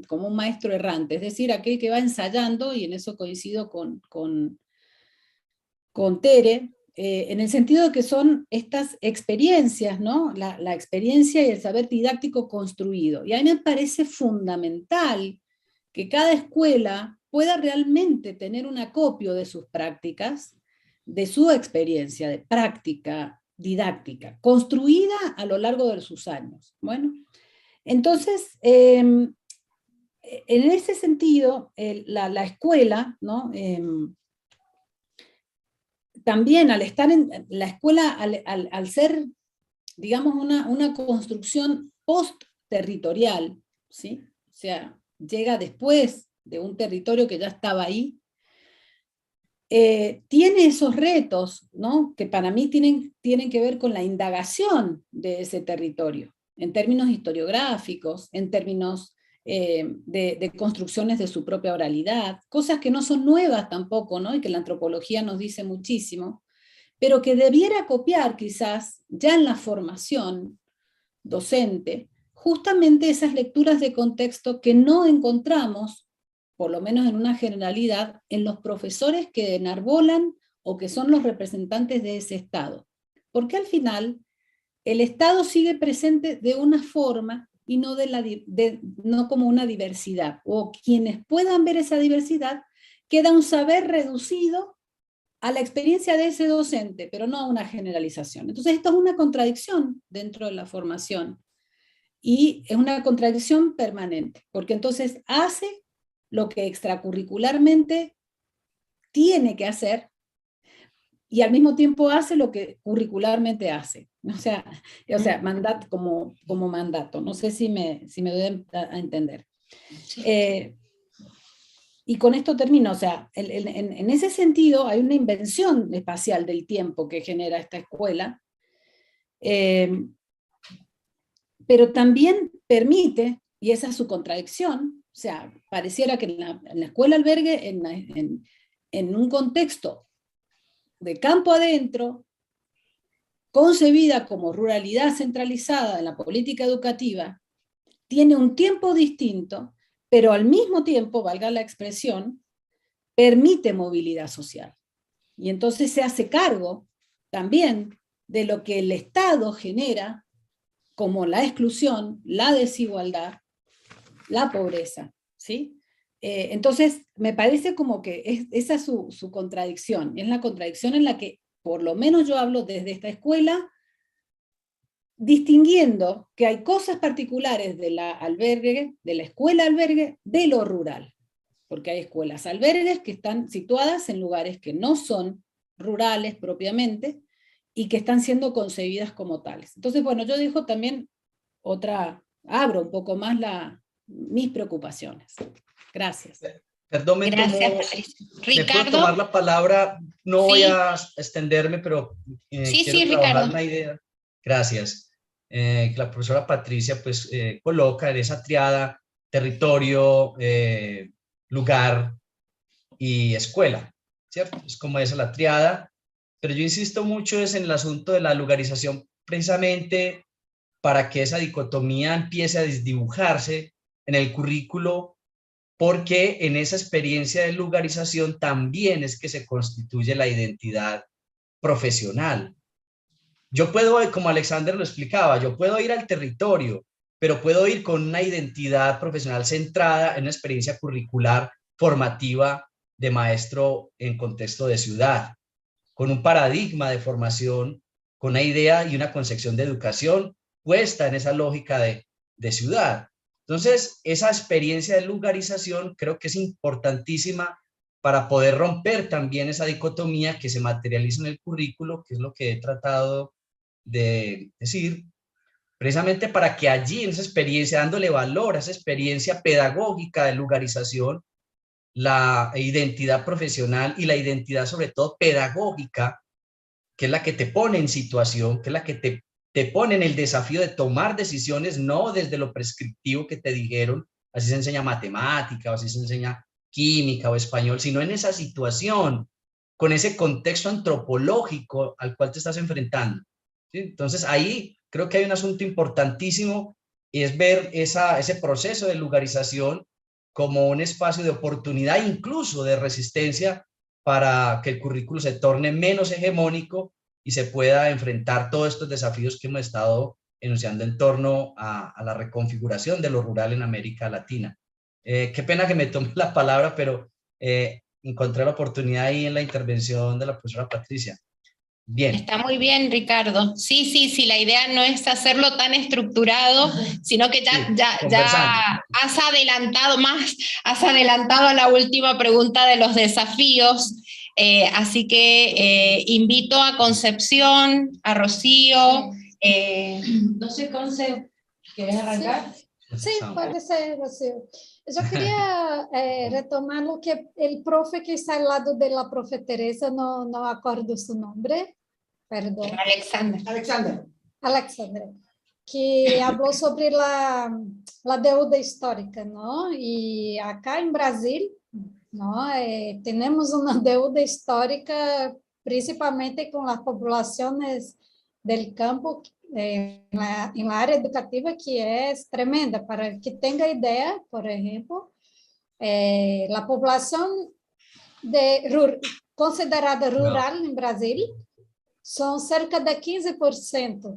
como un maestro errante, es decir, aquel que va ensayando, y en eso coincido con Tere, en el sentido de que son estas experiencias, ¿no? La experiencia y el saber didáctico construido. Y a mí me parece fundamental que cada escuela pueda realmente tener un acopio de sus prácticas, de su experiencia de práctica didáctica, construida a lo largo de sus años. Bueno, entonces, en ese sentido, la escuela, ¿no? También al estar en la escuela, al ser, digamos, una construcción post-territorial, ¿sí? O sea, llega después de un territorio que ya estaba ahí, tiene esos retos, ¿no? Que para mí tienen que ver con la indagación de ese territorio, en términos historiográficos, en términos de construcciones de su propia oralidad, cosas que no son nuevas tampoco, ¿no? Y que la antropología nos dice muchísimo, pero que debiera copiar quizás ya en la formación docente, justamente esas lecturas de contexto que no encontramos, por lo menos en una generalidad, en los profesores que enarbolan o que son los representantes de ese Estado. Porque al final, el Estado sigue presente de una forma y no, no como una diversidad. O quienes puedan ver esa diversidad, queda un saber reducido a la experiencia de ese docente, pero no a una generalización. Entonces, esto es una contradicción dentro de la formación. Y es una contradicción permanente, porque entonces hace lo que extracurricularmente tiene que hacer y al mismo tiempo hace lo que curricularmente hace. O sea mandato como mandato. No sé si me doy a entender. Y con esto termino. O sea, en ese sentido hay una invención espacial del tiempo que genera esta escuela, pero también permite, y esa es su contradicción, o sea, pareciera que en la escuela albergue, en un contexto de campo adentro, concebida como ruralidad centralizada en la política educativa, tiene un tiempo distinto, pero al mismo tiempo, valga la expresión, permite movilidad social. Y entonces se hace cargo también de lo que el Estado genera como la exclusión, la desigualdad, la pobreza, ¿sí? Entonces, me parece como que esa es su contradicción, es la contradicción en la que, por lo menos yo hablo desde esta escuela, distinguiendo que hay cosas particulares de la escuela albergue, de lo rural, porque hay escuelas albergues que están situadas en lugares que no son rurales propiamente, y que están siendo concebidas como tales. Entonces, bueno, yo dejo también abro un poco más mis preocupaciones. Gracias. Perdón, Gracias, Patricia. ¿me puedo tomar la palabra? No voy a extenderme, pero quiero trabajar Ricardo. una idea. Gracias. Que la profesora Patricia pues coloca en esa triada territorio, lugar y escuela, ¿cierto? Es como esa la triada, pero yo insisto mucho es en el asunto de la lugarización, precisamente para que esa dicotomía empiece a desdibujarse en el currículo, porque en esa experiencia de lugarización también es que se constituye la identidad profesional. Yo puedo, como Alexander lo explicaba, yo puedo ir al territorio, pero puedo ir con una identidad profesional centrada en una experiencia curricular formativa de maestro en contexto de ciudad, con un paradigma de formación, con una idea y una concepción de educación puesta en esa lógica de ciudad. Entonces, esa experiencia de lugarización creo que es importantísima para poder romper también esa dicotomía que se materializa en el currículo, que es lo que he tratado de decir, precisamente para que allí en esa experiencia, dándole valor a esa experiencia pedagógica de lugarización, la identidad profesional y la identidad sobre todo pedagógica, que es la que te pone en situación, que es la que te pone en el desafío de tomar decisiones no desde lo prescriptivo que te dijeron, así se enseña matemática, o así se enseña química o español, sino en esa situación, con ese contexto antropológico al cual te estás enfrentando. ¿Sí? Entonces ahí creo que hay un asunto importantísimo y es ver ese proceso de lugarización como un espacio de oportunidad, incluso de resistencia, para que el currículo se torne menos hegemónico y se pueda enfrentar todos estos desafíos que hemos estado enunciando en torno a la reconfiguración de lo rural en América Latina. Qué pena que me tome la palabra, pero encontré la oportunidad ahí en la intervención de la profesora Patricia. Bien. Está muy bien, Ricardo. Sí, la idea no es hacerlo tan estructurado, sino que ya has adelantado a la última pregunta de los desafíos, así que invito a Concepción, a Rocío. No sé, Conce, ¿quieres arrancar? Sí, puede ser, Rocío. Yo quería retomar lo que el profe que está al lado de la profe Teresa, no acuerdo su nombre. Perdón. Alexander, que habló sobre la deuda histórica, ¿no? Y acá en Brasil, ¿no? Tenemos una deuda histórica principalmente con las poblaciones del campo en la área educativa que es tremenda. Para que tenga idea, por ejemplo, la población considerada rural en Brasil son cerca de 15%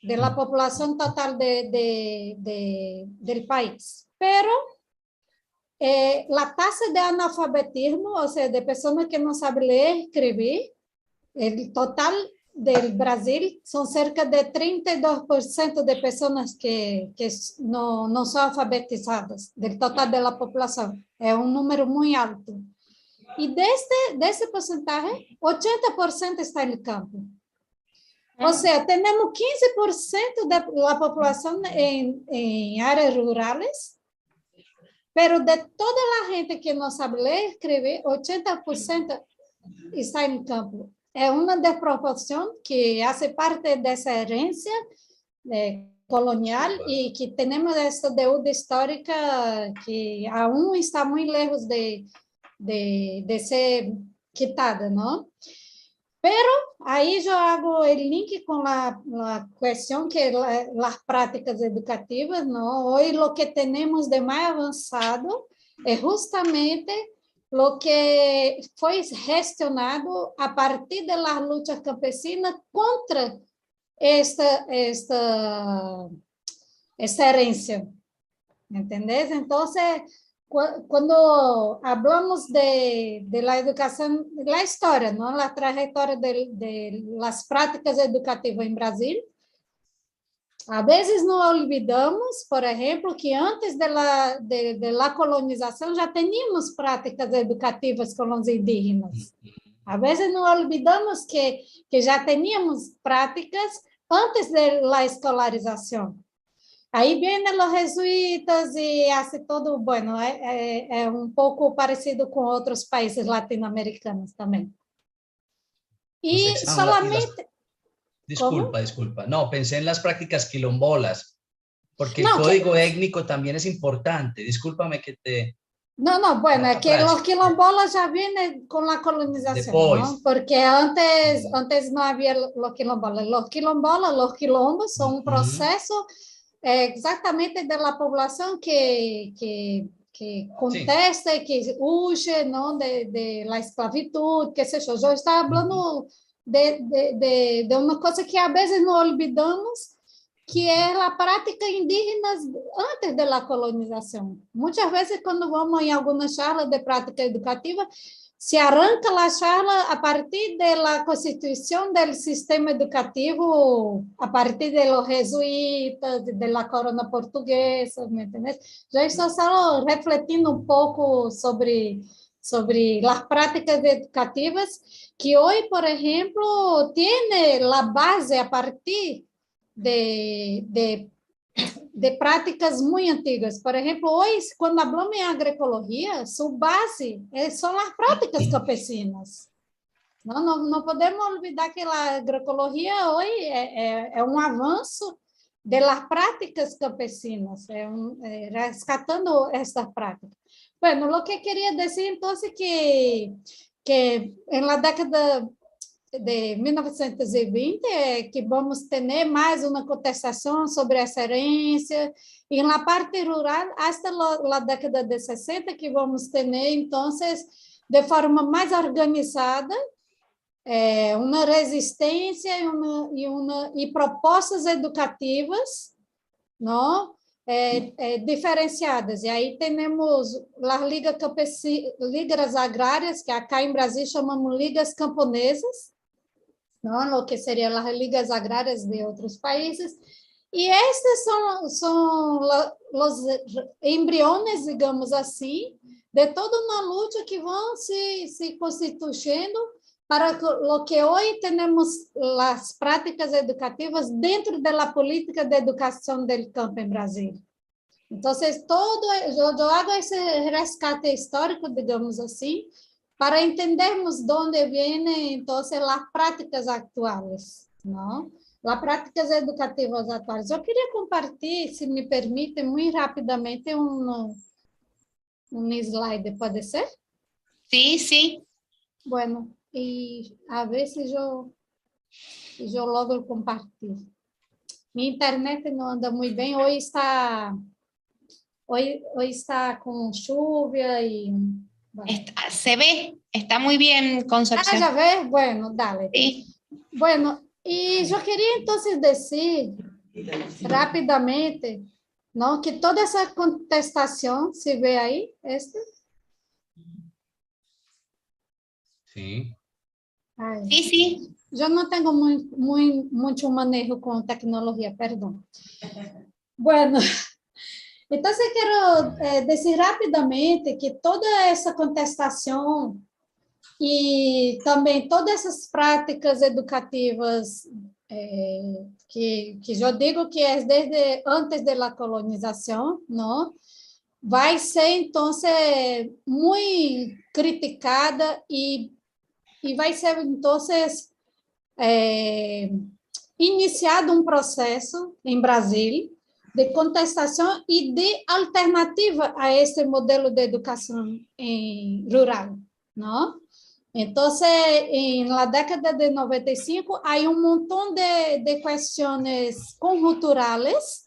de la población total del país. Pero la tasa de analfabetismo, o sea, de personas que no saben leer y escribir, el total del Brasil son cerca de 32% de personas que no son alfabetizadas, del total de la población. Es un número muy alto. Y de ese porcentaje, 80% está en el campo. O sea, tenemos 15% de la población en áreas rurales, pero de toda la gente que no sabe leer y escribir, 80% está en el campo. Es una desproporción que hace parte de esa herencia colonial y que tenemos esta deuda histórica que aún está muy lejos de ser quitada, ¿no? Pero ahí yo hago el link con la cuestión que las prácticas educativas, ¿no? Hoy lo que tenemos de más avanzado es justamente lo que fue gestionado a partir de las luchas campesinas contra esta herencia, ¿entendés? Entonces, cuando hablamos de la educación, la historia, ¿no? La trayectoria de las prácticas educativas en Brasil, a veces no olvidamos, por ejemplo, que antes de la colonización ya teníamos prácticas educativas con los indígenas. A veces no olvidamos que ya teníamos prácticas antes de la escolarización. Ahí vienen los jesuitas y hace todo, bueno, es un poco parecido con otros países latinoamericanos también. Y solamente... Disculpa. No, pensé en las prácticas quilombolas, porque el código étnico también es importante. Discúlpame que te... No, bueno, es que los quilombolas ya vienen con la colonización, ¿no? Porque antes no había los quilombolas. Los quilombos son un proceso exactamente de la población que contesta y que huye, ¿no? de la esclavitud, qué sé yo. Yo estaba hablando de una cosa que a veces no olvidamos, que es la práctica indígena antes de la colonización. Muchas veces cuando vamos en algunas charlas de práctica educativa, se arranca la charla a partir de la constitución del sistema educativo, a partir de los jesuitas, de la corona portuguesa, ¿me entiendes? Yo estoy solo refletiendo un poco sobre las prácticas educativas que hoy, por ejemplo, tiene la base a partir de prácticas muy antiguas. Por ejemplo, hoy, cuando hablamos en agroecología, su base son las prácticas campesinas. No podemos olvidar que la agroecología hoy es un avanço de las prácticas campesinas, rescatando estas prácticas. Bueno, lo que quería decir entonces que en la década de 1920 que vamos ter mais uma contestação sobre essa herência, e na parte rural, até a década de 60, que vamos ter, então, de forma mais organizada, uma resistência e propostas educativas, não? Diferenciadas. E aí temos as ligas agrárias, que acá em Brasil chamamos ligas camponesas, não? O que seriam as ligas agrárias de outros países. E estes são os embriones, digamos assim, de toda uma luta que vão se constituindo para o que hoje temos as práticas educativas dentro da política de educação do campo em Brasil. Então, eu hago esse resgate histórico, digamos assim, para entendermos de onde vêm, então, as práticas atuais, não? As práticas educativas atuais. Eu queria compartilhar, se me permite, muito rapidamente, um slide, pode ser? Sí, sí. Bueno, e a ver se eu logro compartilhar. Minha internet não anda muito bem, hoje está com chuva e... Bueno. Se ve, está muy bien, Concepción. Ah, já vê? Bueno, dale. Sí. Bueno, e eu queria, então, dizer rapidamente, não, que toda essa contestação, se vê aí, Sí. Ai, Sí, sí. eu não tenho muito manejo com tecnologia, perdão. Bueno, então eu quero dizer rapidamente que toda essa contestação e também todas essas práticas educativas que eu digo que é desde antes da colonização, não? Vai ser, então, muito criticada e vai ser, então, iniciado um processo em Brasil de contestação e de alternativa a esse modelo de educação rural, não? Então, na década de 95, há montão de questões conjunturais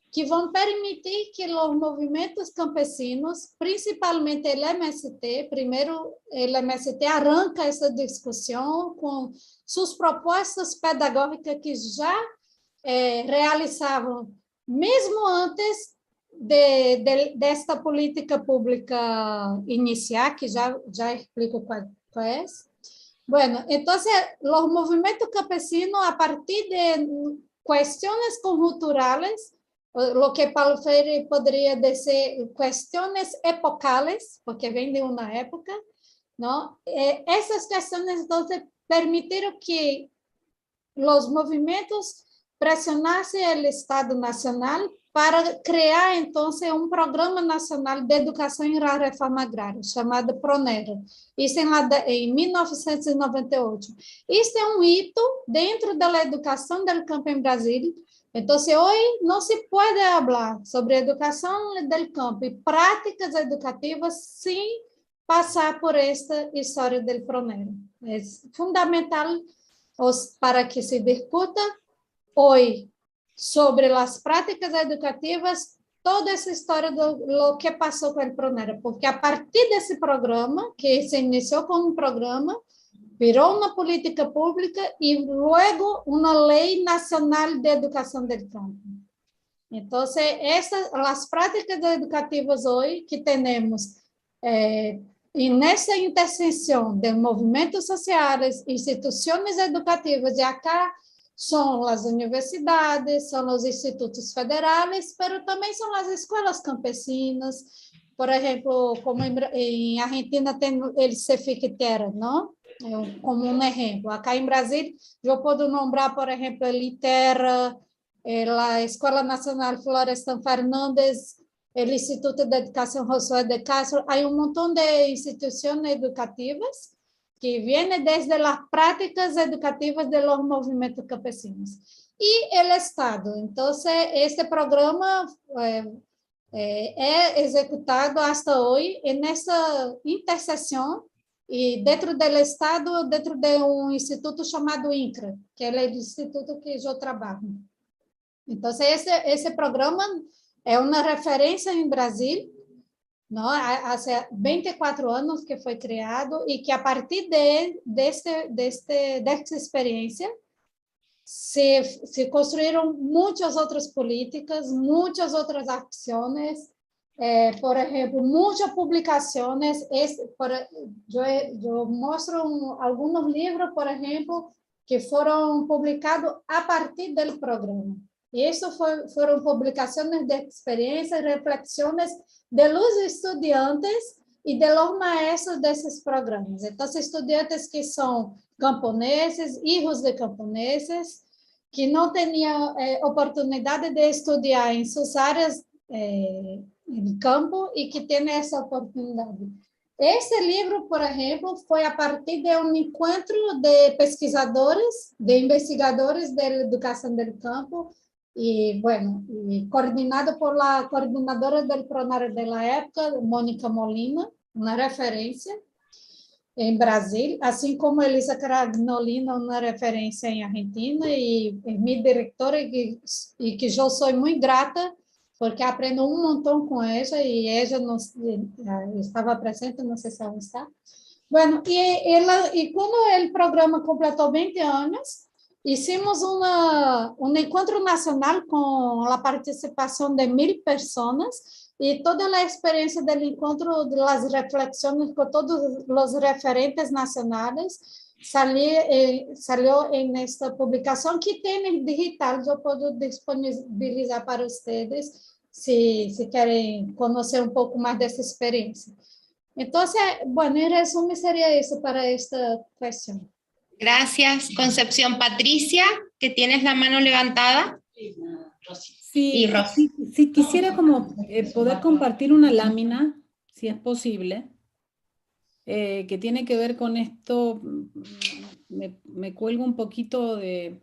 que vão permitir que os movimentos campesinos, principalmente o MST, primeiro o MST arranca essa discussão com suas propostas pedagógicas que já realizavam, mesmo antes desta política pública iniciar, que já explico qual é. Bueno, então, os movimentos campesinos, a partir de questões conjunturais, o que Paulo Freire poderia dizer questões epocales, porque vem de uma época, não? Essas questões, então, permitiram que os movimentos pressionassem o Estado Nacional para criar, então, um programa nacional de educação e reforma agrária, chamado PRONERA, isso em 1998. Isso é um hito dentro da educação do campo em Brasil. Então, hoje não se pode falar sobre educação do campo e práticas educativas sem passar por esta história do PRONERA. É fundamental para que se discuta hoje sobre as práticas educativas, toda essa história do que passou com o PRONERA, porque a partir desse programa, que se iniciou como um programa, virou uma política pública e logo uma lei nacional de educação do campo. Então, as práticas educativas hoje que temos, e nessa interseção de movimentos sociais, instituições educativas, e acá são as universidades, são os institutos federais, mas também são as escolas campesinas. Por exemplo, como em Argentina tem o CEFIC Terra, não? Como um exemplo. Acá em Brasil, eu posso nombrar, por exemplo, a Literra, a Escola Nacional Florestan Fernandes, o Instituto de Educação Josué de Castro. Há montão de instituições educativas que vêm desde as práticas educativas de los movimentos campesinos. y el Estado. Entonces, este programa é executado hasta hoje nessa interseção e dentro do Estado, dentro de um instituto chamado INCRA, que é o instituto que eu trabalho. Então, esse programa é uma referência em Brasil, não? Há 24 anos que foi criado e que a partir dessa experiência se construíram muitas outras políticas, muitas outras ações, por exemplo, muitas publicações. Eu mostro alguns livros, por exemplo, que foram publicados a partir do programa. E isso foram publicações de experiências, reflexões de los estudiantes e de los maestros desses programas. Então, estudantes que são camponeses, filhos de camponeses, que não tinham oportunidade de estudar em suas áreas em campo e que têm essa oportunidade. Esse livro, por exemplo, foi a partir de um encontro de pesquisadores, de investigadores da educação do campo, e, bueno, coordenado por la coordenadora del PRONAR de la época, Mônica Molina, uma referência em Brasil, assim como Elisa Cragnolina, uma referência em Argentina, e minha diretora, e que eu sou muito grata, porque aprendo um montão com ela, e ela estava presente, não sei se ela está. Bueno, e quando o programa completou 20 anos, hicimos um encontro nacional com a participação de 1000 pessoas, e toda a experiência do encontro, das reflexões com todos os referentes nacionais, salió em esta publicação que tem digital. Eu posso disponibilizar para vocês, se querem conhecer um pouco mais dessa experiência. Então, bueno, em resumo, seria isso para esta questão. Gracias, Concepción. Patricia, que tienes la mano levantada. Sí, sí, quisiera como poder compartir una lámina, si es posible, que tiene que ver con esto. Me cuelgo un poquito de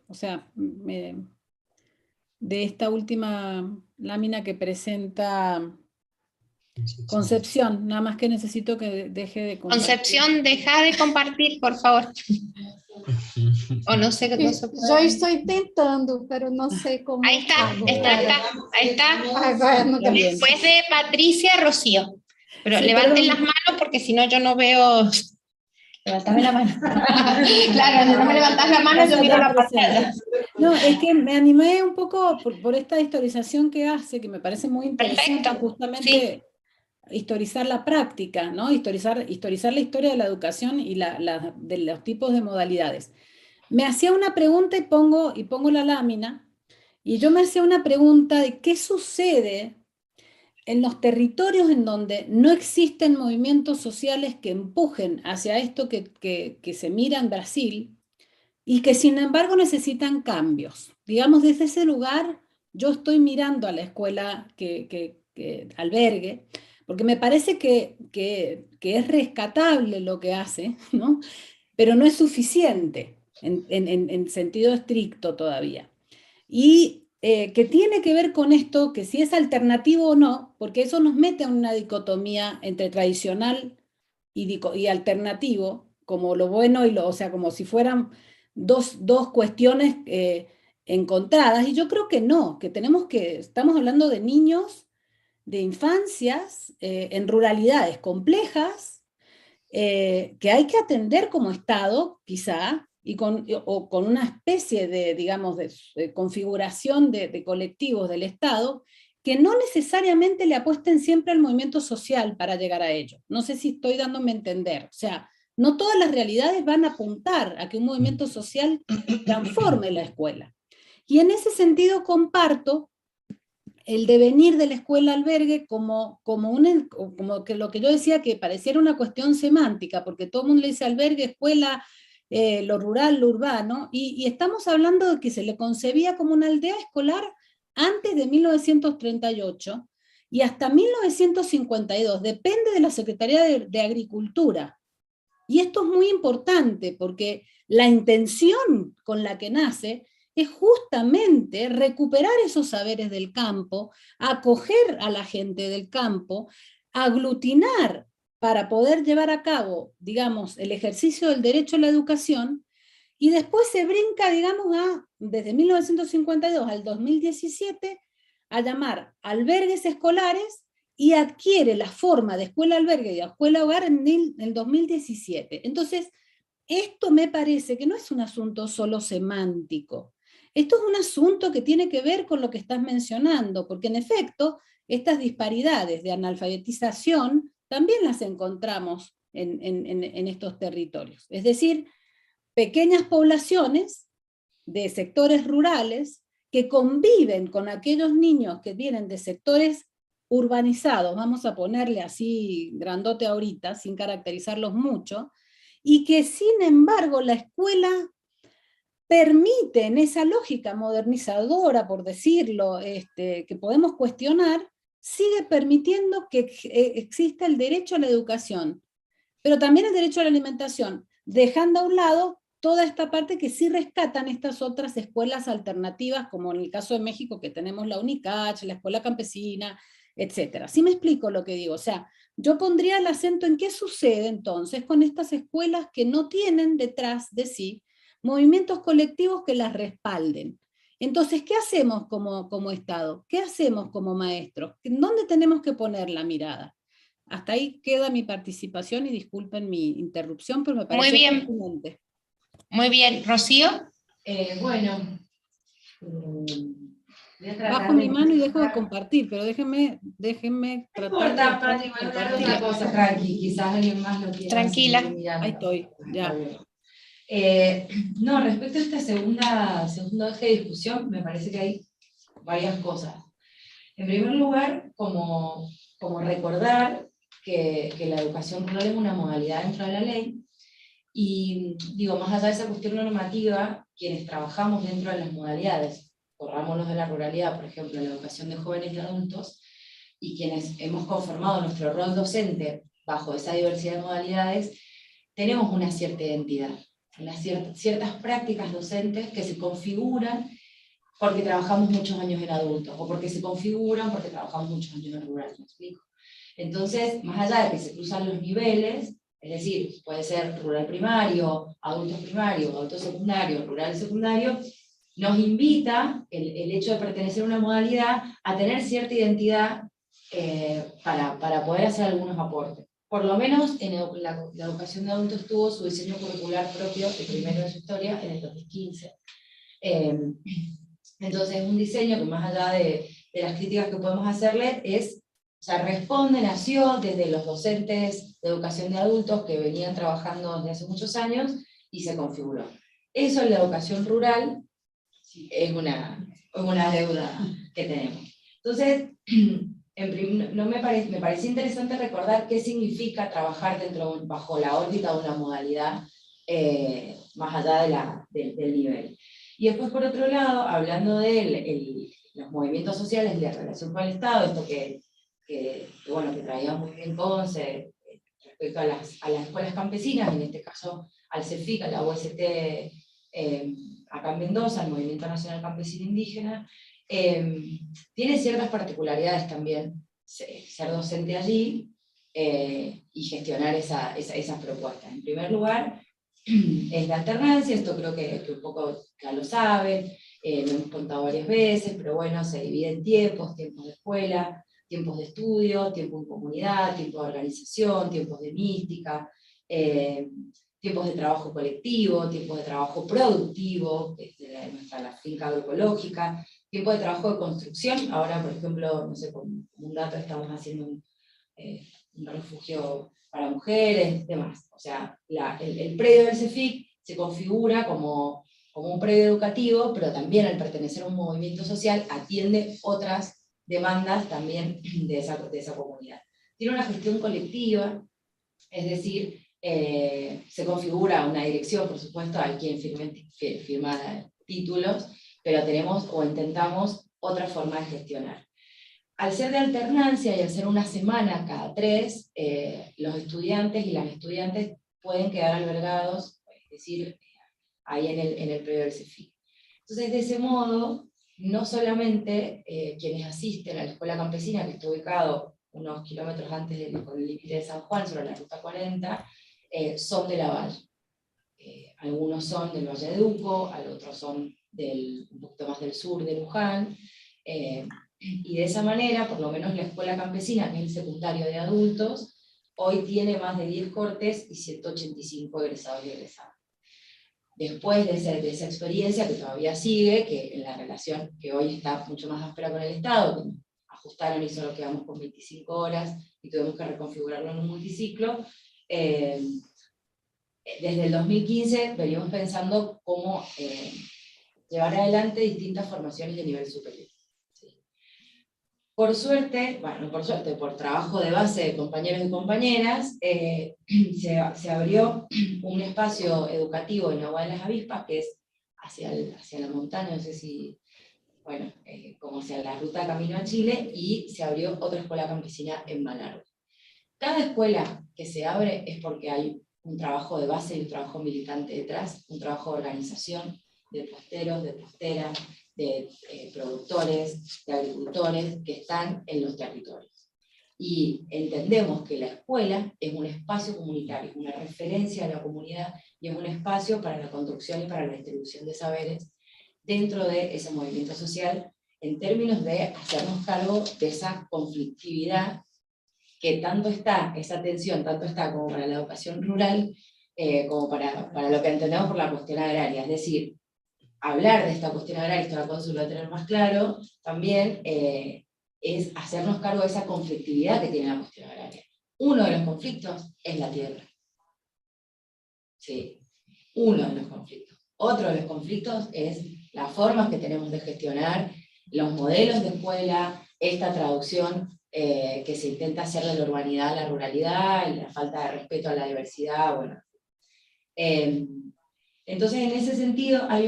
esta última lámina que presenta Concepción. Nada más que necesito que deje de compartir. Concepción, deja de compartir, por favor. O no sé qué cosa. Yo estoy tentando, pero no sé cómo. Ahí está, ahí está. Bueno, después de Patricia, Rocío. Pero sí, levanten las manos porque si no yo no veo. Levantame la mano. Claro, si no me levantas la mano yo miro la pantalla. No, es que me animé un poco por esta historización que hace, que me parece muy interesante. Perfecto. Justamente sí. Historizar la práctica, ¿no? Historizar la historia de la educación y de los tipos de modalidades. Me hacía una pregunta y pongo la lámina, y yo me hacía una pregunta de qué sucede en los territorios en donde no existen movimientos sociales que empujen hacia esto que se mira en Brasil y que sin embargo necesitan cambios. Digamos, desde ese lugar yo estoy mirando a la escuela que albergue, porque me parece que es rescatable lo que hace, ¿no? Pero no es suficiente en sentido estricto todavía. Y que tiene que ver con esto, que si es alternativo o no, porque eso nos mete en una dicotomía entre tradicional y alternativo, como lo bueno y o sea, como si fueran dos cuestiones encontradas, y yo creo que no, que estamos hablando de niños, de infancias en ruralidades complejas que hay que atender como Estado, quizá, o con una especie de, digamos, de configuración de colectivos del Estado, que no necesariamente le apuesten siempre al movimiento social para llegar a ello. No sé si estoy dándome a entender. O sea, no todas las realidades van a apuntar a que un movimiento social transforme la escuela. Y en ese sentido comparto el devenir de la escuela albergue como que lo que yo decía que pareciera una cuestión semántica, porque todo el mundo le dice albergue, escuela, lo rural, lo urbano, y estamos hablando de que se le concebía como una aldea escolar antes de 1938 y hasta 1952, depende de la Secretaría de Agricultura. Y esto es muy importante porque la intención con la que nace es justamente recuperar esos saberes del campo, acoger a la gente del campo, aglutinar para poder llevar a cabo, digamos, el ejercicio del derecho a la educación, y después se brinca, digamos, desde 1952 al 2017, a llamar albergues escolares, y adquiere la forma de escuela-albergue y de escuela-hogar en el 2017. Entonces, esto me parece que no es un asunto solo semántico, esto es un asunto que tiene que ver con lo que estás mencionando, porque en efecto, estas disparidades de analfabetización también las encontramos en estos territorios. Es decir, pequeñas poblaciones de sectores rurales que conviven con aquellos niños que vienen de sectores urbanizados, vamos a ponerle así grandote ahorita, sin caracterizarlos mucho, y que sin embargo la escuela permite, en esa lógica modernizadora, por decirlo, que podemos cuestionar, sigue permitiendo que exista el derecho a la educación, pero también el derecho a la alimentación, dejando a un lado toda esta parte que sí rescatan estas otras escuelas alternativas, como en el caso de México, que tenemos la UNICACH, la escuela campesina, etc. ¿Sí me explico lo que digo? O sea, yo pondría el acento en qué sucede entonces con estas escuelas que no tienen detrás de sí movimientos colectivos que las respalden. Entonces, ¿qué hacemos como Estado? ¿Qué hacemos como maestros? ¿Dónde tenemos que poner la mirada? Hasta ahí queda mi participación y disculpen mi interrupción, pero me parece muy bien. pertinente. Muy bien, Rocío. Bueno, voy a tratar Bajo de mi mano y dejo de explicar. compartir, pero déjenme No importa, Pati, voy a hablar de otra cosa, tranqui, quizás alguien más lo quiera. Tranquila. seguir mirando. Ahí estoy, ya. No, respecto a este segundo eje de discusión, me parece que hay varias cosas. En primer lugar, como recordar que la educación rural es una modalidad dentro de la ley, y digo, más allá de esa cuestión normativa, quienes trabajamos dentro de las modalidades, corrámonos de la ruralidad, por ejemplo, la educación de jóvenes y adultos, y quienes hemos conformado nuestro rol docente bajo esa diversidad de modalidades, tenemos una cierta identidad, ciertas prácticas docentes que se configuran porque trabajamos muchos años en adultos, o porque se configuran porque trabajamos muchos años en rural, ¿me explico? Entonces, más allá de que se cruzan los niveles, es decir, puede ser rural primario, adulto secundario, rural secundario, nos invita el hecho de pertenecer a una modalidad a tener cierta identidad para poder hacer algunos aportes. Por lo menos en la educación de adultos tuvo su diseño curricular propio, el primero de su historia, en el 2015. Entonces es un diseño que más allá de las críticas que podemos hacerle, nació desde los docentes de educación de adultos que venían trabajando desde hace muchos años y se configuró. Eso en la educación rural es una deuda que tenemos. Entonces, me parece interesante recordar qué significa trabajar bajo la órbita de una modalidad más allá del nivel. Y después, por otro lado, hablando de los movimientos sociales y la relación con el Estado, esto que traía muy bien Conce respecto a las escuelas campesinas, en este caso al CEFIC, a la UST, acá en Mendoza, al Movimiento Nacional Campesino Indígena, tiene ciertas particularidades también ser docente allí y gestionar esas propuestas. En primer lugar, es la alternancia, esto creo que un poco ya lo saben, lo hemos contado varias veces, pero bueno, se divide en tiempos de escuela, tiempos de estudio, tiempo en comunidad, tiempo de organización, tiempos de mística, tiempos de trabajo colectivo, tiempos de trabajo productivo, la finca agroecológica, tiempo de trabajo de construcción. Ahora, por ejemplo, no sé, con un dato estamos haciendo un refugio para mujeres, demás. O sea, el predio del CEFIC se configura como un predio educativo, pero también al pertenecer a un movimiento social atiende otras demandas también de esa comunidad. Tiene una gestión colectiva, es decir, se configura una dirección, por supuesto, hay quien firma títulos, pero tenemos o intentamos otra forma de gestionar. Al ser de alternancia y al ser una semana cada 3, los estudiantes y las estudiantes pueden quedar albergados, es decir, ahí en el predio del CEFIC. Entonces, de ese modo, no solamente quienes asisten a la escuela campesina, que está ubicado unos kilómetros antes del límite de San Juan, sobre la ruta 40, son de la valle. Algunos son del Valle de Uco, otros son un poquito más del sur de Luján, y de esa manera, por lo menos la escuela campesina, que es el secundario de adultos, hoy tiene más de 10 cortes y 185 egresados y egresadas. Después de esa experiencia que todavía sigue, que en la relación que hoy está mucho más áspera con el Estado, que ajustaron y solo quedamos con 25 horas y tuvimos que reconfigurarlo en un multiciclo, desde el 2015 venimos pensando cómo llevar adelante distintas formaciones de nivel superior. ¿Sí? Por suerte, bueno, por suerte, por trabajo de base de compañeros y compañeras, se abrió un espacio educativo en Agua de las Avispas, que es hacia la montaña, no sé si, bueno, como hacia la ruta Camino a Chile, y se abrió otra escuela campesina en Malargüe. Cada escuela que se abre es porque hay un trabajo de base y un trabajo militante detrás, un trabajo de organización de posteros, de posteras, de productores, de agricultores que están en los territorios. Y entendemos que la escuela es un espacio comunitario, es una referencia a la comunidad y es un espacio para la construcción y para la distribución de saberes dentro de ese movimiento social, en términos de hacernos cargo de esa conflictividad que tanto está, esa tensión, tanto está como para la educación rural, como para lo que entendemos por la cuestión agraria. Es decir, hablar de esta cuestión agraria, esto la Consul va a tener más claro, también es hacernos cargo de esa conflictividad que tiene la cuestión agraria. Uno de los conflictos es la tierra. Sí, uno de los conflictos. Otro de los conflictos es las formas que tenemos de gestionar, los modelos de escuela, esta traducción que se intenta hacer de la urbanidad a la ruralidad, y la falta de respeto a la diversidad, bueno. Entonces, en ese sentido, hay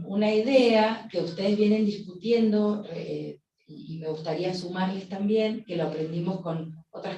una idea que ustedes vienen discutiendo, y me gustaría sumarles también, que lo aprendimos con otras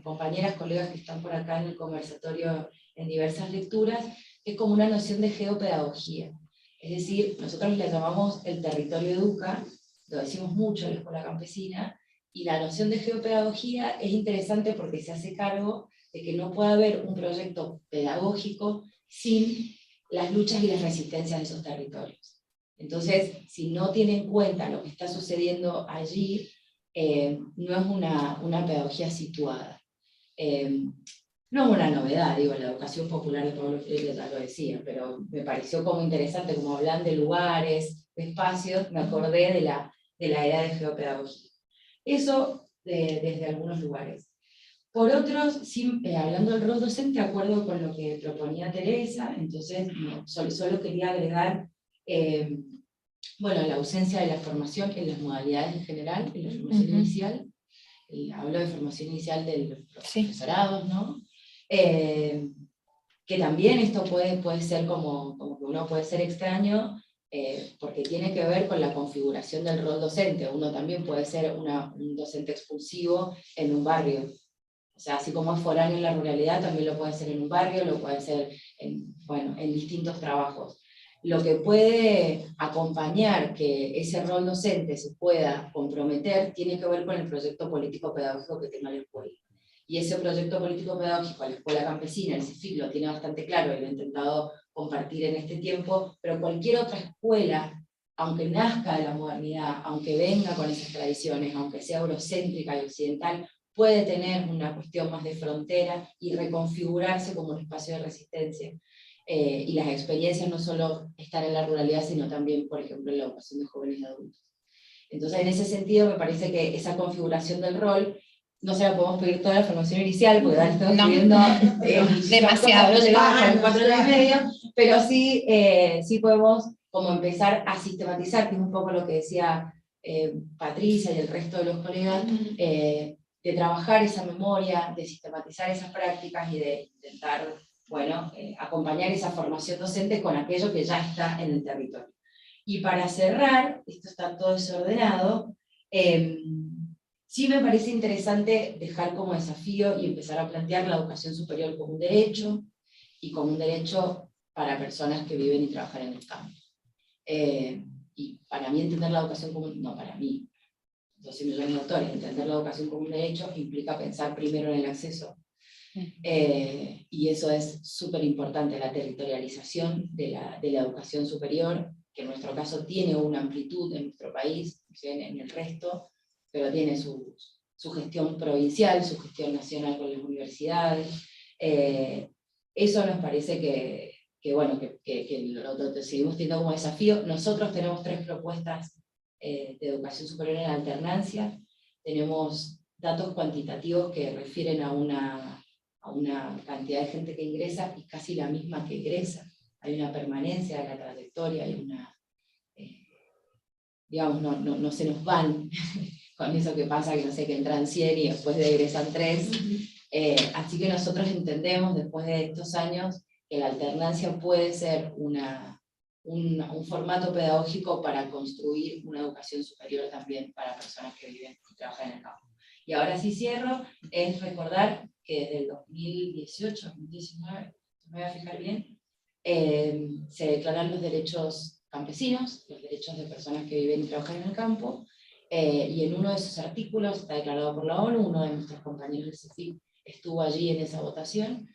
compañeras, colegas que están por acá en el conversatorio en diversas lecturas, que es como una noción de geopedagogía. Es decir, nosotros le llamamos el territorio educa, lo decimos mucho en la escuela campesina, y la noción de geopedagogía es interesante porque se hace cargo de que no puede haber un proyecto pedagógico sin las luchas y las resistencias de esos territorios. Entonces, si no tiene en cuenta lo que está sucediendo allí, no es una pedagogía situada. No es una novedad, digo, la educación popular de Pablo Freire ya lo decía, pero me pareció como interesante, como hablan de lugares, de espacios, me acordé de la era de geopedagogía. Eso desde algunos lugares. Por otros, sí, hablando del rol docente, de acuerdo con lo que proponía Teresa, entonces solo quería agregar bueno, la ausencia de la formación en las modalidades en general, en la formación inicial. Hablo de formación inicial de los profesorados, ¿no? Que también esto puede ser como que uno puede ser extraño, porque tiene que ver con la configuración del rol docente. Uno también puede ser un docente expulsivo en un barrio. O sea, así como es foráneo en la ruralidad, también lo puede ser en un barrio, lo puede ser en distintos trabajos. Lo que puede acompañar que ese rol docente se pueda comprometer tiene que ver con el proyecto político-pedagógico que tenga la escuela. Y ese proyecto político-pedagógico, la escuela campesina, el CIFIC lo tiene bastante claro y lo he intentado compartir en este tiempo, pero cualquier otra escuela, aunque nazca de la modernidad, aunque venga con esas tradiciones, aunque sea eurocéntrica y occidental, puede tener una cuestión más de frontera y reconfigurarse como un espacio de resistencia. Y las experiencias no solo están en la ruralidad, sino también, por ejemplo, en la educación de jóvenes y adultos. Entonces, en ese sentido, me parece que esa configuración del rol, no se la podemos pedir toda la formación inicial, porque ahora estamos pidiendo demasiado, pero sí, sí podemos como empezar a sistematizar, que es un poco lo que decía Patricia y el resto de los colegas, de trabajar esa memoria, de sistematizar esas prácticas y de intentar, bueno, acompañar esa formación docente con aquello que ya está en el territorio. Y para cerrar, esto está todo desordenado, sí me parece interesante dejar como desafío y empezar a plantear la educación superior como un derecho, y como un derecho para personas que viven y trabajan en el campo. Y para mí entender la educación como, no para mí, yo soy doctor, entender la educación como un derecho implica pensar primero en el acceso. Y eso es súper importante, la territorialización de la educación superior, que en nuestro caso tiene una amplitud en nuestro país, en el resto, pero tiene su gestión provincial, su gestión nacional con las universidades. Eso nos parece que lo seguimos teniendo como desafío. Nosotros tenemos 3 propuestas de educación superior en alternancia. Tenemos datos cuantitativos que refieren a una cantidad de gente que ingresa y casi la misma que egresa. Hay una permanencia de la trayectoria, hay una, digamos, no se nos van con eso que pasa, que no sé, que entran 100 y después egresan 3. Así que nosotros entendemos, después de estos años, que la alternancia puede ser un formato pedagógico para construir una educación superior también para personas que viven y trabajan en el campo. Y ahora sí cierro, es recordar que desde el 2018, 2019, me voy a fijar bien, se declaran los derechos campesinos, los derechos de personas que viven y trabajan en el campo, y en uno de esos artículos está declarado por la ONU, uno de nuestros compañeros del CEFIC estuvo allí en esa votación,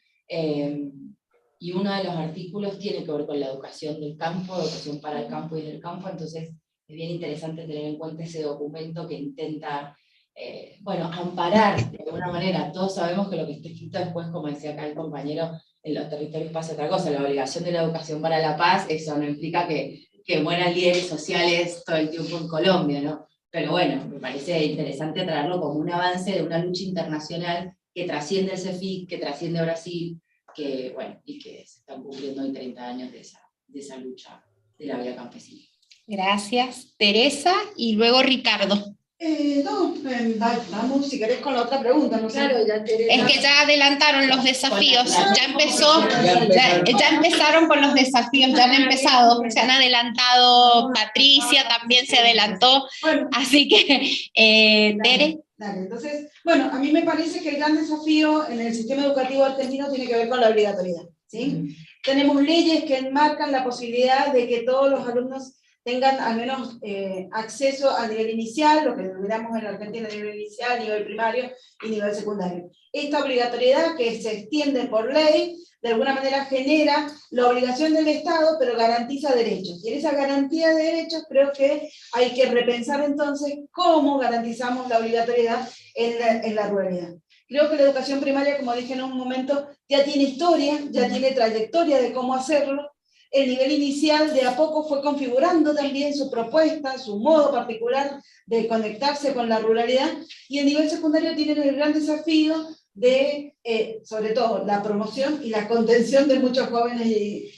y uno de los artículos tiene que ver con la educación del campo, educación para el campo y del campo, entonces es bien interesante tener en cuenta ese documento que intenta amparar de alguna manera. Todos sabemos que lo que está escrito después, como decía acá el compañero, en los territorios pasa otra cosa, la obligación de la educación para la paz, eso no implica que mueran líderes sociales todo el tiempo en Colombia, ¿no? Pero bueno, me parece interesante traerlo como un avance de una lucha internacional que trasciende el CEFIC, que trasciende Brasil, y que se están cumpliendo hoy 30 años de esa lucha de la vida campesina. Gracias, Teresa, y luego Ricardo. Vamos, si querés, con la otra pregunta. No sé. Claro, ya Teresa. Es que ya adelantaron los desafíos, ya empezaron con los desafíos, ya han empezado, se han adelantado, Patricia también se adelantó, así que, Tere. Dale, entonces, bueno, a mí me parece que el gran desafío en el sistema educativo argentino tiene que ver con la obligatoriedad, ¿sí? Tenemos leyes que enmarcan la posibilidad de que todos los alumnos tengan al menos acceso a nivel inicial, lo que denominamos en la Argentina nivel inicial, nivel primario y nivel secundario. Esta obligatoriedad que se extiende por ley, de alguna manera genera la obligación del Estado, pero garantiza derechos. Y en esa garantía de derechos creo que hay que repensar entonces cómo garantizamos la obligatoriedad en la ruralidad. Creo que la educación primaria, como dije en un momento, ya tiene historia, ya tiene trayectoria de cómo hacerlo. El nivel inicial de a poco fue configurando también su propuesta, su modo particular de conectarse con la ruralidad, y el nivel secundario tiene el gran desafío de, sobre todo, la promoción y la contención de muchos jóvenes y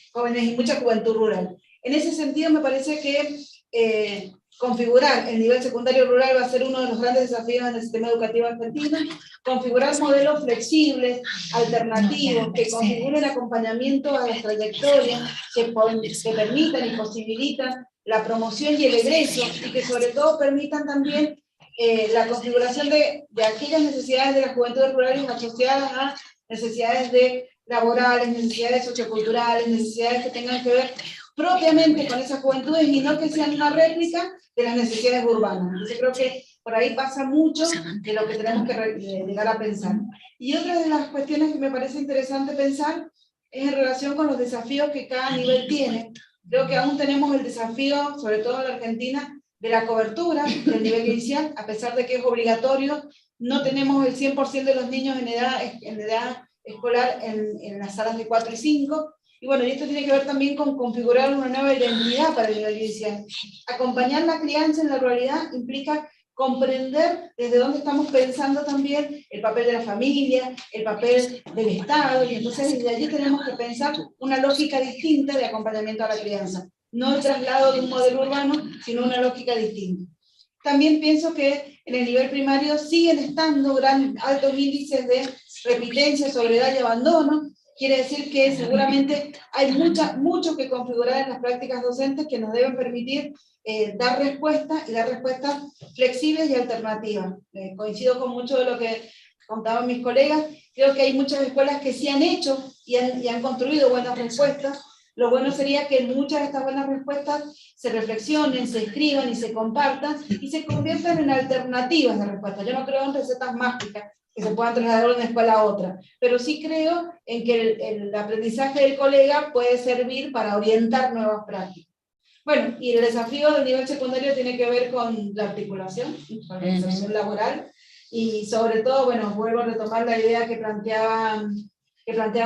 mucha juventud rural. En ese sentido, me parece que configurar el nivel secundario rural va a ser uno de los grandes desafíos en el sistema educativo argentino, configurar modelos flexibles, alternativos, que configuren acompañamiento a las trayectorias, que permitan y posibilitan la promoción y el egreso, y que sobre todo permitan también la configuración de aquellas necesidades de las juventudes rurales asociadas a necesidades laborales, necesidades socioculturales, necesidades que tengan que ver propiamente con esas juventudes y no que sean una réplica de las necesidades urbanas. Entonces creo que por ahí pasa mucho de lo que tenemos que llegar a pensar. Y otra de las cuestiones que me parece interesante pensar es en relación con los desafíos que cada nivel tiene. Creo que aún tenemos el desafío, sobre todo en la Argentina, de la cobertura del nivel inicial, a pesar de que es obligatorio, no tenemos el 100% de los niños en edad escolar en las salas de 4 y 5, y bueno, y esto tiene que ver también con configurar una nueva identidad para el nivel inicial. Acompañar la crianza en la ruralidad implica comprender desde dónde estamos pensando también el papel de la familia, el papel del Estado, y entonces desde allí tenemos que pensar una lógica distinta de acompañamiento a la crianza. No el traslado de un modelo urbano, sino una lógica distinta. También pienso que en el nivel primario siguen estando altos índices de repitencia, soledad y abandono. Quiere decir que seguramente hay mucho que configurar en las prácticas docentes que nos deben permitir dar respuestas, y dar respuestas flexibles y alternativas. Coincido con mucho de lo que contaban mis colegas. Creo que hay muchas escuelas que sí han hecho y han construido buenas respuestas. lo bueno sería que muchas de estas buenas respuestas se reflexionen, se escriban y se compartan y se conviertan en alternativas de respuesta. Yo no creo en recetas mágicas que se puedan trasladar de una escuela a otra, pero sí creo en que el aprendizaje del colega puede servir para orientar nuevas prácticas. Bueno, y el desafío del nivel secundario tiene que ver con la articulación, con la inserción laboral, y sobre todo, bueno, vuelvo a retomar la idea que planteaba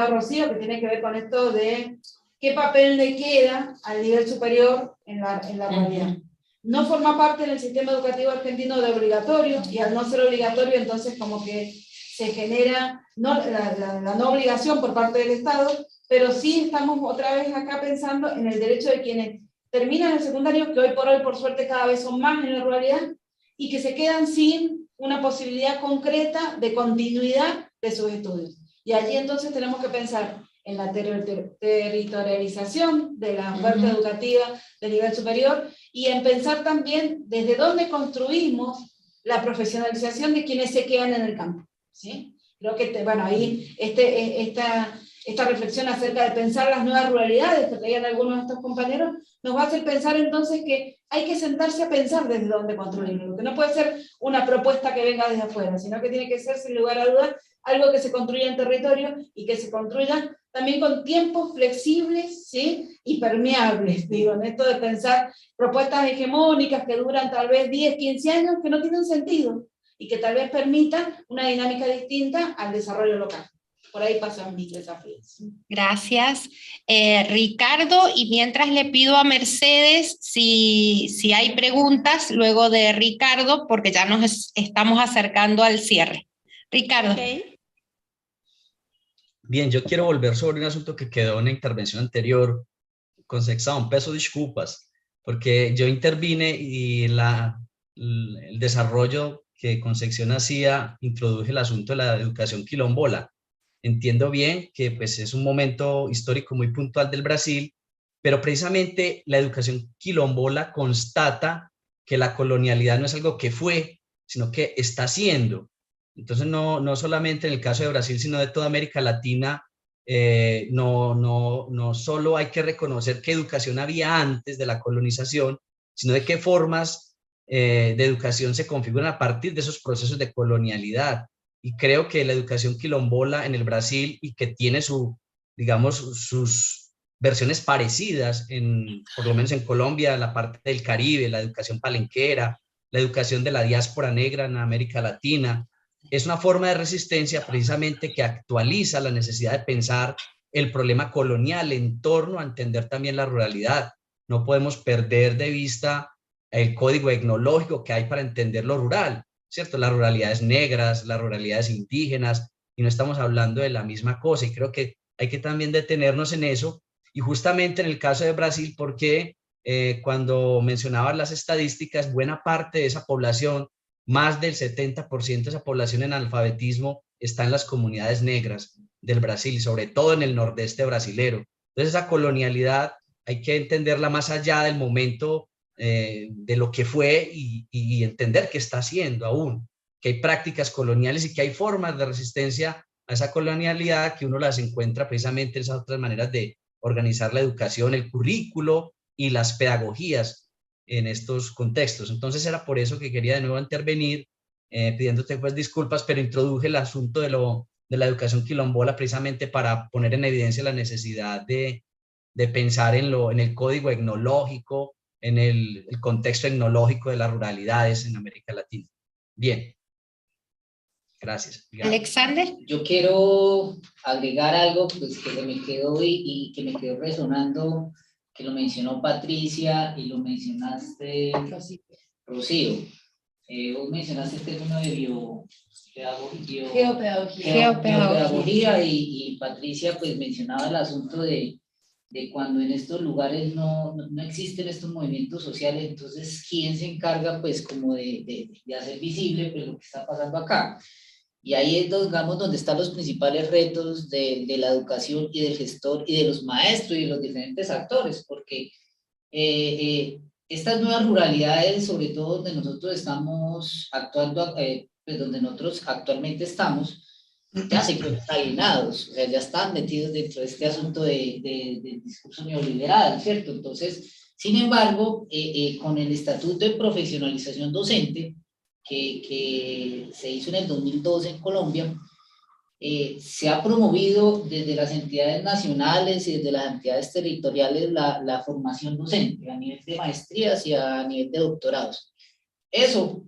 Rocío, que tiene que ver con esto de qué papel le queda al nivel superior en la realidad. No forma parte del sistema educativo argentino de obligatorio, y al no ser obligatorio, entonces como que se genera la no obligación por parte del Estado, pero sí estamos otra vez acá pensando en el derecho de quienes terminan el secundario, que hoy por suerte cada vez son más en la ruralidad, y que se quedan sin una posibilidad concreta de continuidad de sus estudios. Y allí entonces tenemos que pensar en la territorialización de la oferta educativa de nivel superior, y en pensar también desde dónde construimos la profesionalización de quienes se quedan en el campo, ¿sí? Creo que, bueno, ahí esta reflexión acerca de pensar las nuevas ruralidades que traían algunos de estos compañeros, nos va a hacer pensar entonces que hay que sentarse a pensar desde dónde construirlo, que no puede ser una propuesta que venga desde afuera, sino que tiene que ser, sin lugar a dudas, algo que se construya en territorio y que se construya también con tiempos flexibles, ¿sí? Y permeables, digo, en esto de pensar propuestas hegemónicas que duran tal vez 10, 15 años, que no tienen sentido y que tal vez permitan una dinámica distinta al desarrollo local. Por ahí pasan mis desafíos. Gracias. Ricardo, y mientras le pido a Mercedes si hay preguntas luego de Ricardo, porque ya nos estamos acercando al cierre. Ricardo. Okay. Bien, yo quiero volver sobre un asunto que quedó en la intervención anterior. Concepción, peço disculpas, porque yo intervine y el desarrollo que Concepción hacía introduje el asunto de la educación quilombola. Entiendo bien que pues, es un momento histórico muy puntual del Brasil, pero precisamente la educación quilombola constata que la colonialidad no es algo que fue, sino que está siendo. Entonces, no solamente en el caso de Brasil, sino de toda América Latina, no solo hay que reconocer qué educación había antes de la colonización, sino de qué formas de educación se configuran a partir de esos procesos de colonialidad. Y creo que la educación quilombola en el Brasil, y que tiene sus versiones parecidas, por lo menos en Colombia, la parte del Caribe, la educación palenquera, la educación de la diáspora negra en América Latina, es una forma de resistencia precisamente que actualiza la necesidad de pensar el problema colonial en torno a entender también la ruralidad. No podemos perder de vista el código etnológico que hay para entender lo rural, ¿cierto? Las ruralidades negras, las ruralidades indígenas, y no estamos hablando de la misma cosa, y creo que hay que también detenernos en eso, y justamente en el caso de Brasil, porque cuando mencionabas las estadísticas, buena parte de esa población, más del 70% de esa población en analfabetismo está en las comunidades negras del Brasil, sobre todo en el nordeste brasilero. Entonces esa colonialidad hay que entenderla más allá del momento de lo que fue y entender qué está haciendo aún, que hay prácticas coloniales y que hay formas de resistencia a esa colonialidad que uno las encuentra precisamente en esas otras maneras de organizar la educación, el currículo y las pedagogías en estos contextos. Entonces era por eso que quería de nuevo intervenir, pidiéndote pues disculpas, pero introduje el asunto de la educación quilombola precisamente para poner en evidencia la necesidad de pensar en el código etnológico, en el contexto etnológico de las ruralidades en América Latina. Bien. Gracias. Alexander. Yo quiero agregar algo pues, que se me quedó y que me quedó resonando, que lo mencionó Patricia y lo mencionaste, Rocío. Vos mencionaste el término de geopedagogía y Patricia pues mencionaba el asunto de cuando en estos lugares no existen estos movimientos sociales, entonces ¿quién se encarga pues como de hacer visible pues, lo que está pasando acá? Y ahí es, digamos, donde están los principales retos de la educación y del gestor y de los maestros y de los diferentes actores, porque estas nuevas ruralidades, sobre todo donde nosotros estamos actuando, pues donde nosotros actualmente estamos, ya se encuentran alienados, o sea, ya están metidos dentro de este asunto del discurso neoliberal, ¿cierto? Entonces, sin embargo, con el Estatuto de Profesionalización Docente, que se hizo en el 2012 en Colombia, se ha promovido desde las entidades nacionales y desde las entidades territoriales la formación docente a nivel de maestrías y a nivel de doctorados. Eso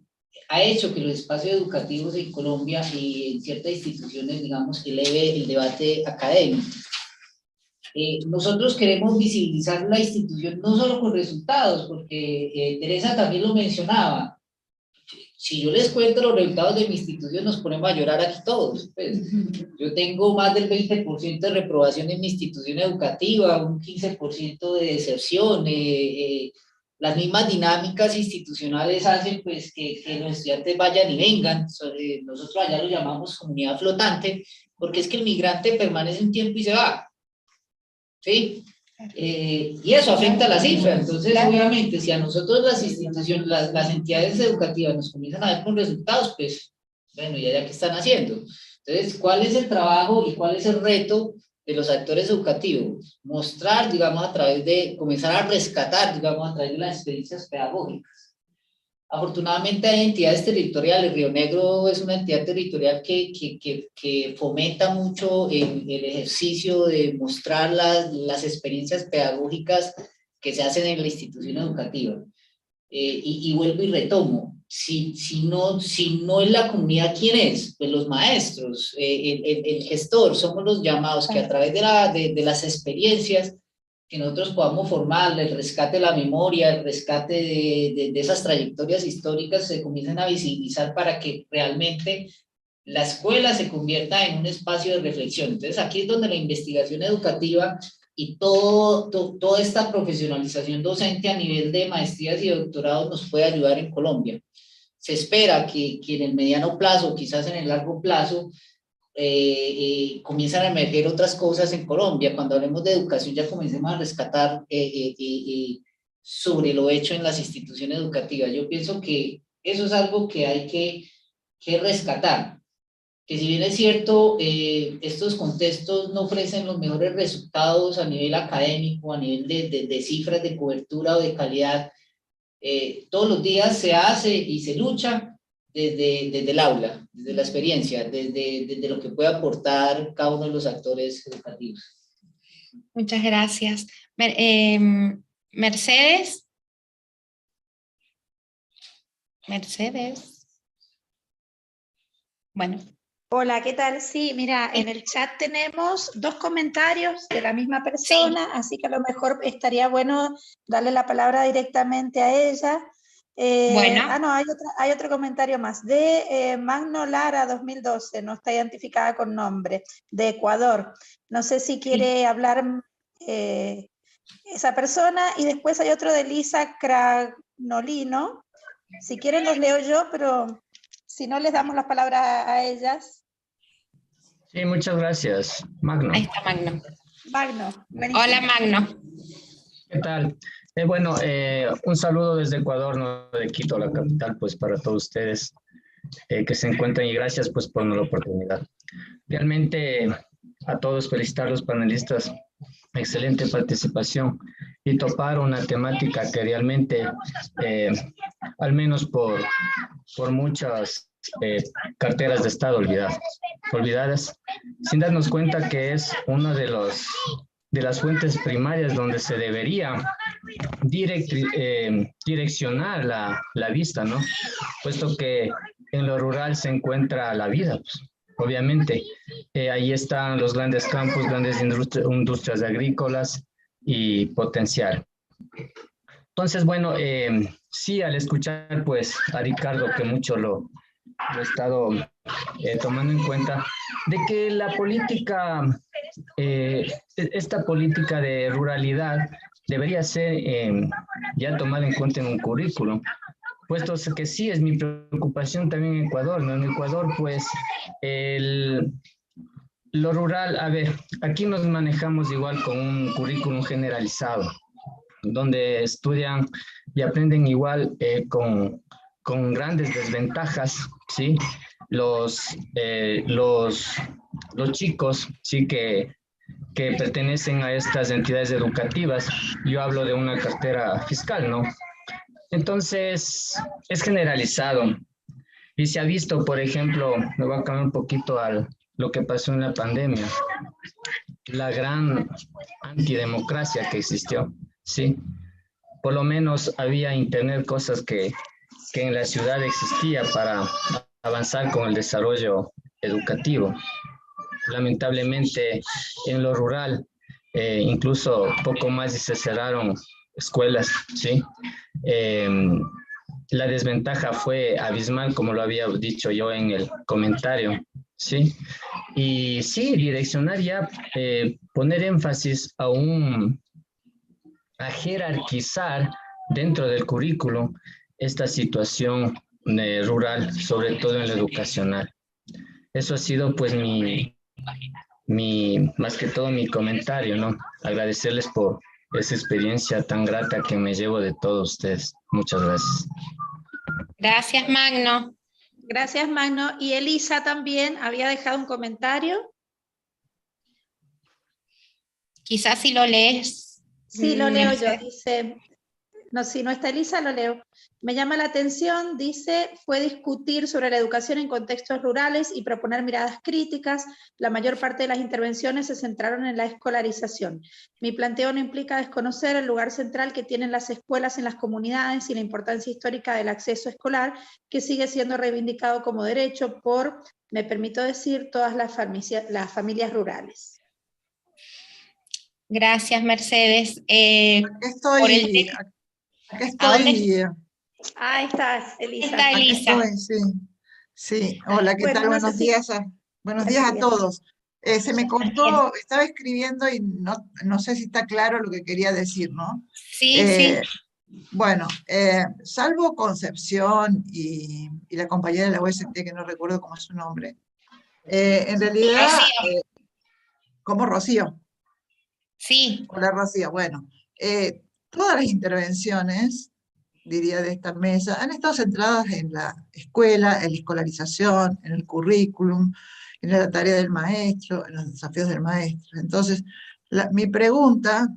ha hecho que los espacios educativos en Colombia y en ciertas instituciones, digamos, eleve el debate académico. Nosotros queremos visibilizar la institución no solo con resultados, porque Teresa también lo mencionaba. Si yo les cuento los resultados de mi institución, nos ponemos a llorar aquí todos. Pues, yo tengo más del 20% de reprobación en mi institución educativa, un 15% de deserción. Las mismas dinámicas institucionales hacen pues, que los estudiantes vayan y vengan. Nosotros allá lo llamamos comunidad flotante, porque es que el migrante permanece un tiempo y se va. ¿Sí? Y eso afecta a la cifra. Entonces, obviamente, si a nosotros las instituciones, las entidades educativas nos comienzan a ver con resultados, pues, bueno, ya que están haciendo. Entonces, ¿cuál es el trabajo y cuál es el reto de los actores educativos? Mostrar, digamos, a través de, comenzar a rescatar, digamos, a través de las experiencias pedagógicas. Afortunadamente hay entidades territoriales. Río Negro es una entidad territorial que fomenta mucho el ejercicio de mostrar las experiencias pedagógicas que se hacen en la institución educativa. Y vuelvo y retomo, si no es la comunidad, ¿quién es? Pues los maestros, el gestor, somos los llamados que a través de las experiencias que nosotros podamos formar, el rescate de la memoria, el rescate de esas trayectorias históricas se comiencen a visibilizar para que realmente la escuela se convierta en un espacio de reflexión. Entonces aquí es donde la investigación educativa y toda esta profesionalización docente a nivel de maestrías y doctorados nos puede ayudar en Colombia. Se espera que en el mediano plazo, quizás en el largo plazo, comienzan a emerger otras cosas en Colombia. Cuando hablemos de educación ya comencemos a rescatar sobre lo hecho en las instituciones educativas. Yo pienso que eso es algo que hay que rescatar, que si bien es cierto, estos contextos no ofrecen los mejores resultados a nivel académico, a nivel de cifras de cobertura o de calidad, todos los días se hace y se lucha desde el aula, desde la experiencia, desde lo que puede aportar cada uno de los actores educativos. Muchas gracias. Mercedes. Bueno. Hola, ¿qué tal? Sí, mira, en el chat tenemos 2 comentarios de la misma persona, así que a lo mejor estaría bueno darle la palabra directamente a ella. Bueno. No, hay otro comentario más, de Magno Lara 2012, no está identificada con nombre, de Ecuador. No sé si quiere hablar esa persona, y después hay otro de Lisa Cragnolino. Si quieren los leo yo, pero si no les damos las palabras a ellas. Sí, muchas gracias, Magno. Ahí está Magno. Magno, buenísimo. Hola Magno. ¿Qué tal? Bueno, un saludo desde Ecuador, no de Quito, la capital, pues para todos ustedes que se encuentran, y gracias pues por la oportunidad. Realmente a todos felicitar a los panelistas, excelente participación, y topar una temática que realmente, al menos por muchas carteras de Estado olvidadas, sin darnos cuenta que es una de las fuentes primarias donde se debería direccionar la vista, ¿no? Puesto que en lo rural se encuentra la vida, pues. Obviamente, ahí están los grandes campos, grandes industrias agrícolas y potencial. Entonces, bueno, sí, al escuchar pues a Ricardo, que mucho lo he estado tomando en cuenta, de que la política, esta política de ruralidad debería ser ya tomada en cuenta en un currículum, puesto que sí es mi preocupación también en Ecuador, ¿no? En Ecuador, pues, lo rural, a ver, aquí nos manejamos igual con un currículum generalizado, donde estudian y aprenden igual con grandes desventajas, ¿sí? los chicos, sí, que pertenecen a estas entidades educativas. Yo hablo de una cartera fiscal, ¿no? Entonces, es generalizado. Y se ha visto, por ejemplo, me voy a cambiar un poquito a lo que pasó en la pandemia, la gran antidemocracia que existió, ¿sí? Por lo menos había internet, cosas que en la ciudad existía para avanzar con el desarrollo educativo. Lamentablemente, en lo rural, incluso poco más y se cerraron escuelas, ¿sí? La desventaja fue abismal, como lo había dicho yo en el comentario, ¿sí? Y sí, direccionar ya, poner énfasis a jerarquizar dentro del currículo esta situación rural, sobre todo en la educacional. Eso ha sido pues más que todo mi comentario, ¿no? Agradecerles por esa experiencia tan grata que me llevo de todos ustedes. Muchas gracias. Gracias, Magno. Gracias, Magno. Y Elisa también había dejado un comentario. Quizás si lo lees. Sí, lo leo yo. Dice, no, si no está Elisa, lo leo. Me llama la atención, dice, fue discutir sobre la educación en contextos rurales y proponer miradas críticas. La mayor parte de las intervenciones se centraron en la escolarización. Mi planteo no implica desconocer el lugar central que tienen las escuelas en las comunidades y la importancia histórica del acceso escolar, que sigue siendo reivindicado como derecho por, me permito decir, todas las familias rurales. Gracias, Mercedes. Acá estoy. Ahí está, Elisa. Está Elisa. Acá estoy, sí. Sí, hola, ¿qué tal? Buenos días a todos. Se me cortó, estaba escribiendo y no sé si está claro lo que quería decir, ¿no? Sí, sí. Bueno, salvo Concepción y la compañera de la UST, que no recuerdo cómo es su nombre, en realidad, ¿cómo Rocío? Sí. Hola, Rocío. Bueno, todas las intervenciones, diría, de esta mesa, han estado centradas en la escuela, en la escolarización, en el currículum, en la tarea del maestro, en los desafíos del maestro. Entonces, mi pregunta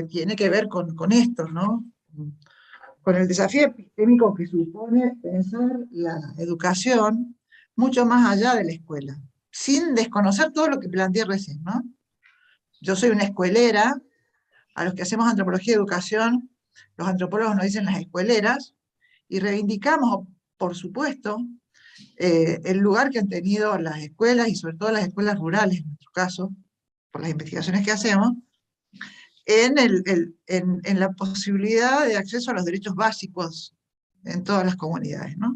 tiene que ver con esto, ¿no? Con el desafío epistémico que supone pensar la educación mucho más allá de la escuela, sin desconocer todo lo que planteé recién, ¿no? Yo soy una escuelera, a los que hacemos antropología de educación, los antropólogos nos dicen las escueleras, y reivindicamos, por supuesto, el lugar que han tenido las escuelas, y sobre todo las escuelas rurales, en nuestro caso, por las investigaciones que hacemos, en la posibilidad de acceso a los derechos básicos en todas las comunidades, ¿no?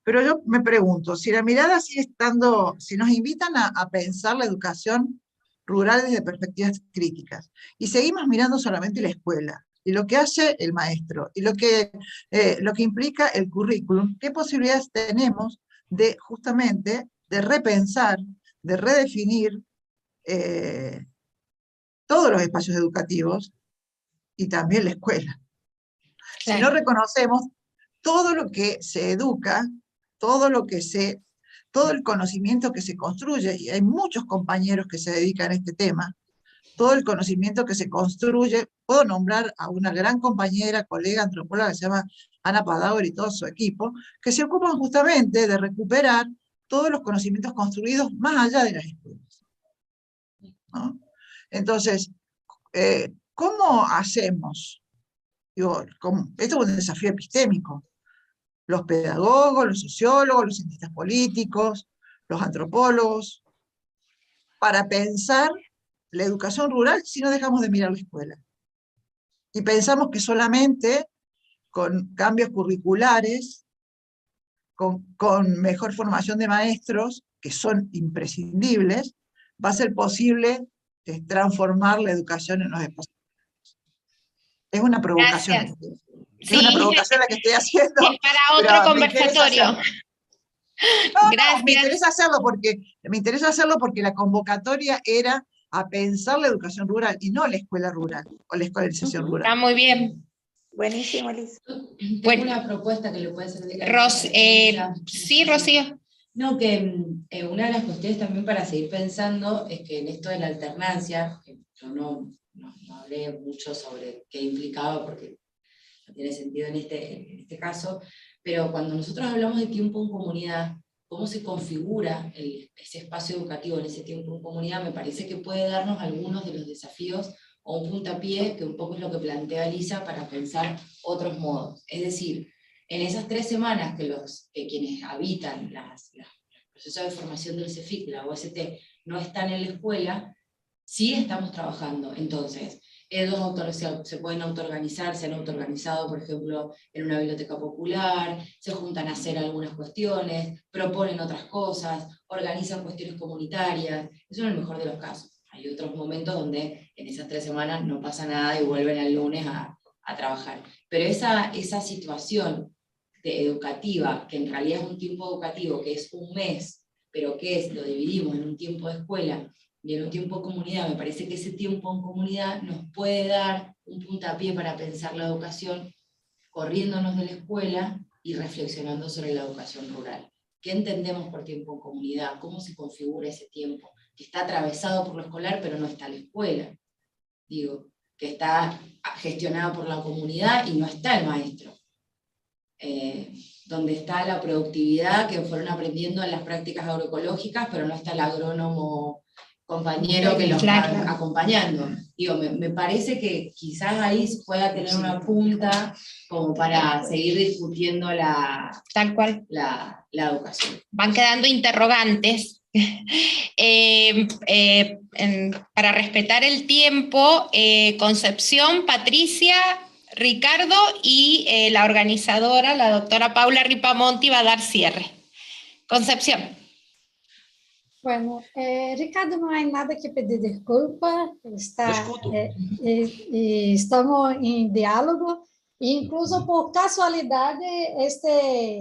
Pero yo me pregunto, si la mirada sigue estando, si nos invitan a pensar la educación rural desde perspectivas críticas, y seguimos mirando solamente la escuela, y lo que hace el maestro, y lo que implica el currículum, ¿qué posibilidades tenemos de, justamente, de repensar, de redefinir todos los espacios educativos, y también la escuela? Claro. Si no reconocemos todo lo que se educa, todo el conocimiento que se construye, y hay muchos compañeros que se dedican a este tema, todo el conocimiento que se construye, puedo nombrar a una gran compañera, colega antropóloga que se llama Ana Padaur y todo su equipo, que se ocupan justamente de recuperar todos los conocimientos construidos más allá de las escuelas, ¿no? Entonces, ¿cómo hacemos? Digo, esto es un desafío epistémico. Los pedagogos, los sociólogos, los cientistas políticos, los antropólogos, para pensar la educación rural si no dejamos de mirar la escuela. Y pensamos que solamente con cambios curriculares, con mejor formación de maestros, que son imprescindibles, va a ser posible transformar la educación en los espacios. Es una provocación. Gracias. Es una provocación la que estoy haciendo. Es para otro conversatorio. No, me interesa hacerlo porque la convocatoria era a pensar la educación rural y no la escuela rural o la escolarización rural. Está muy bien. Buenísimo, Liz. Tengo Bueno. una propuesta que le puede servir a Sí, Rocío. No, que una de las cuestiones también para seguir pensando es que en esto de la alternancia, que yo no hablé mucho sobre qué implicaba porque no tiene sentido en este caso, pero cuando nosotros hablamos de tiempo en comunidad, cómo se configura ese espacio educativo en ese tiempo en comunidad, me parece que puede darnos algunos de los desafíos o un puntapié, que un poco es lo que plantea Elisa, para pensar otros modos. Es decir, en esas 3 semanas que quienes habitan los procesos de formación del CEFIC, la OST, no están en la escuela, sí estamos trabajando. Entonces, ellos se pueden autoorganizar, se han autoorganizado, por ejemplo, en una biblioteca popular, se juntan a hacer algunas cuestiones, proponen otras cosas, organizan cuestiones comunitarias. Eso en el mejor de los casos. Hay otros momentos donde en esas 3 semanas no pasa nada y vuelven el lunes a trabajar. Pero esa situación educativa, que en realidad es un tiempo educativo, que es un mes, pero que lo dividimos en un tiempo de escuela y en un tiempo de comunidad, me parece que ese tiempo en comunidad nos puede dar un puntapié para pensar la educación corriéndonos de la escuela y reflexionando sobre la educación rural. ¿Qué entendemos por tiempo en comunidad? ¿Cómo se configura ese tiempo? Que está atravesado por lo escolar, pero no está la escuela. Digo, que está gestionado por la comunidad y no está el maestro. Donde está la productividad que fueron aprendiendo en las prácticas agroecológicas, pero no está el agrónomo compañero que los va acompañando. Digo, me parece que quizás ahí pueda tener una punta como para seguir discutiendo Tal cual. la educación. Van quedando interrogantes. Para respetar el tiempo, Concepción, Patricia, Ricardo y la organizadora, la doctora Paula Ripamonti, va a dar cierre. Concepción. Bueno, Ricardo, não há nada que pedir desculpa, estamos em diálogo, e incluso por casualidade,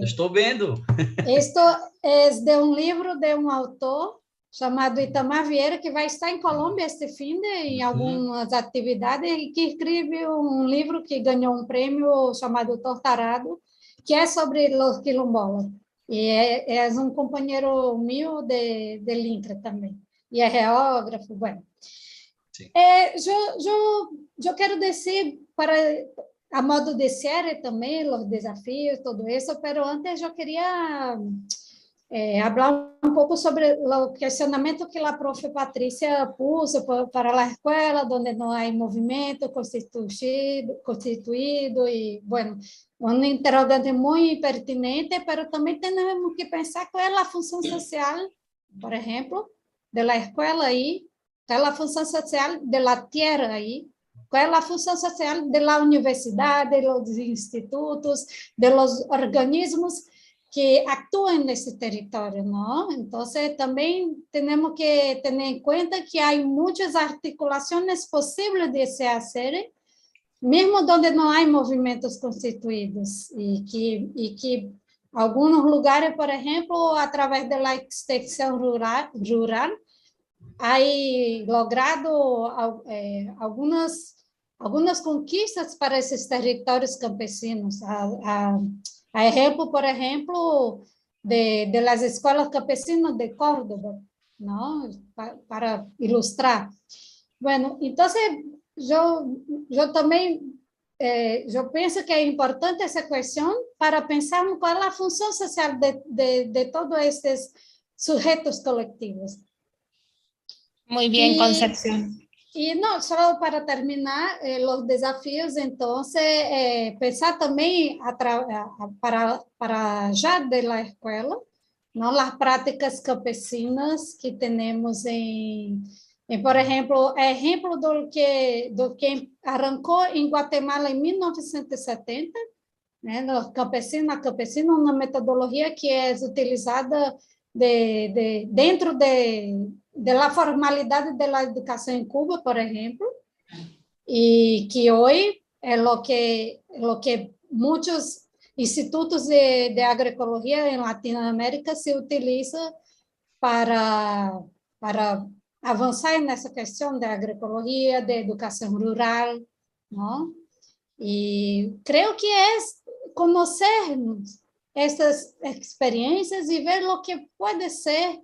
Estou vendo. Esto é de livro de autor chamado Itamar Vieira, que vai estar em Colômbia este fim em algumas atividades, e que escreve livro que ganhou prêmio chamado Tortarado, que é sobre os quilombolas. E é companheiro meu de INCRA também. E é geógrafo, bueno. Eu quero dizer, a modo de cierre também, os desafios, tudo isso, mas antes eu queria hablar un poco sobre el cuestionamiento que la profe Patricia puso para la escuela, donde no hay movimiento constituido y, bueno, un interrogante muy pertinente, pero también tenemos que pensar cuál es la función social, por ejemplo, de la escuela ahí, cuál es la función social de la tierra ahí, cuál es la función social de la universidad, de los institutos, de los organismos que actúan en ese territorio, ¿no? Entonces, también tenemos que tener en cuenta que hay muchas articulaciones posibles de se hacer, mismo donde no hay movimientos constituidos, y que algunos lugares, por ejemplo, a través de la extensión rural hay logrado algunas conquistas para esos territorios campesinos. A ejemplo, por ejemplo, de las escuelas campesinas de Córdoba, ¿no? Para ilustrar. Bueno, entonces yo también yo pienso que es importante esa cuestión para pensar cuál es la función social de todos estos sujetos colectivos. Muy bien, Concepción. Y no, solo para terminar, los desafíos, entonces, pensar también para allá de la escuela, ¿no? Las prácticas campesinas que tenemos por ejemplo, do que arrancó en Guatemala en 1970, né? Los campesinos, una metodología que es utilizada dentro de la formalidad de la educación en Cuba, por ejemplo, y que hoy es lo que muchos institutos de agroecología en Latinoamérica se utilizan para avanzar en esa cuestión de agroecología, de educación rural, ¿no? Y creo que es conocernos estas experiencias y ver lo que puede ser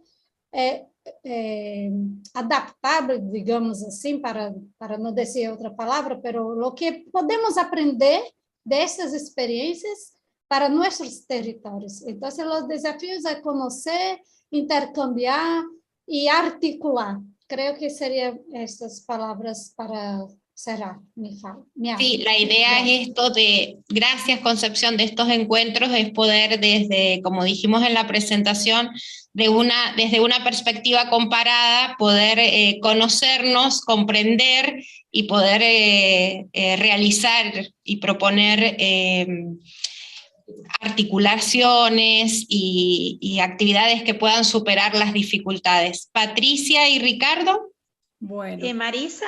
adaptable, digamos assim, para não dizer outra palavra, pero lo que podemos aprender de estas experiências para nossos territórios. Então, os desafios é conhecer, intercambiar e articular. Creo que seriam estas palavras para cerrar mi habla. Sí, la idea es esto de, gracias Concepción, de estos encuentros, es poder desde, como dijimos en la presentación, desde una perspectiva comparada, poder conocernos, comprender y poder realizar y proponer articulaciones y actividades que puedan superar las dificultades. Patricia y Ricardo. Bueno. Marisa.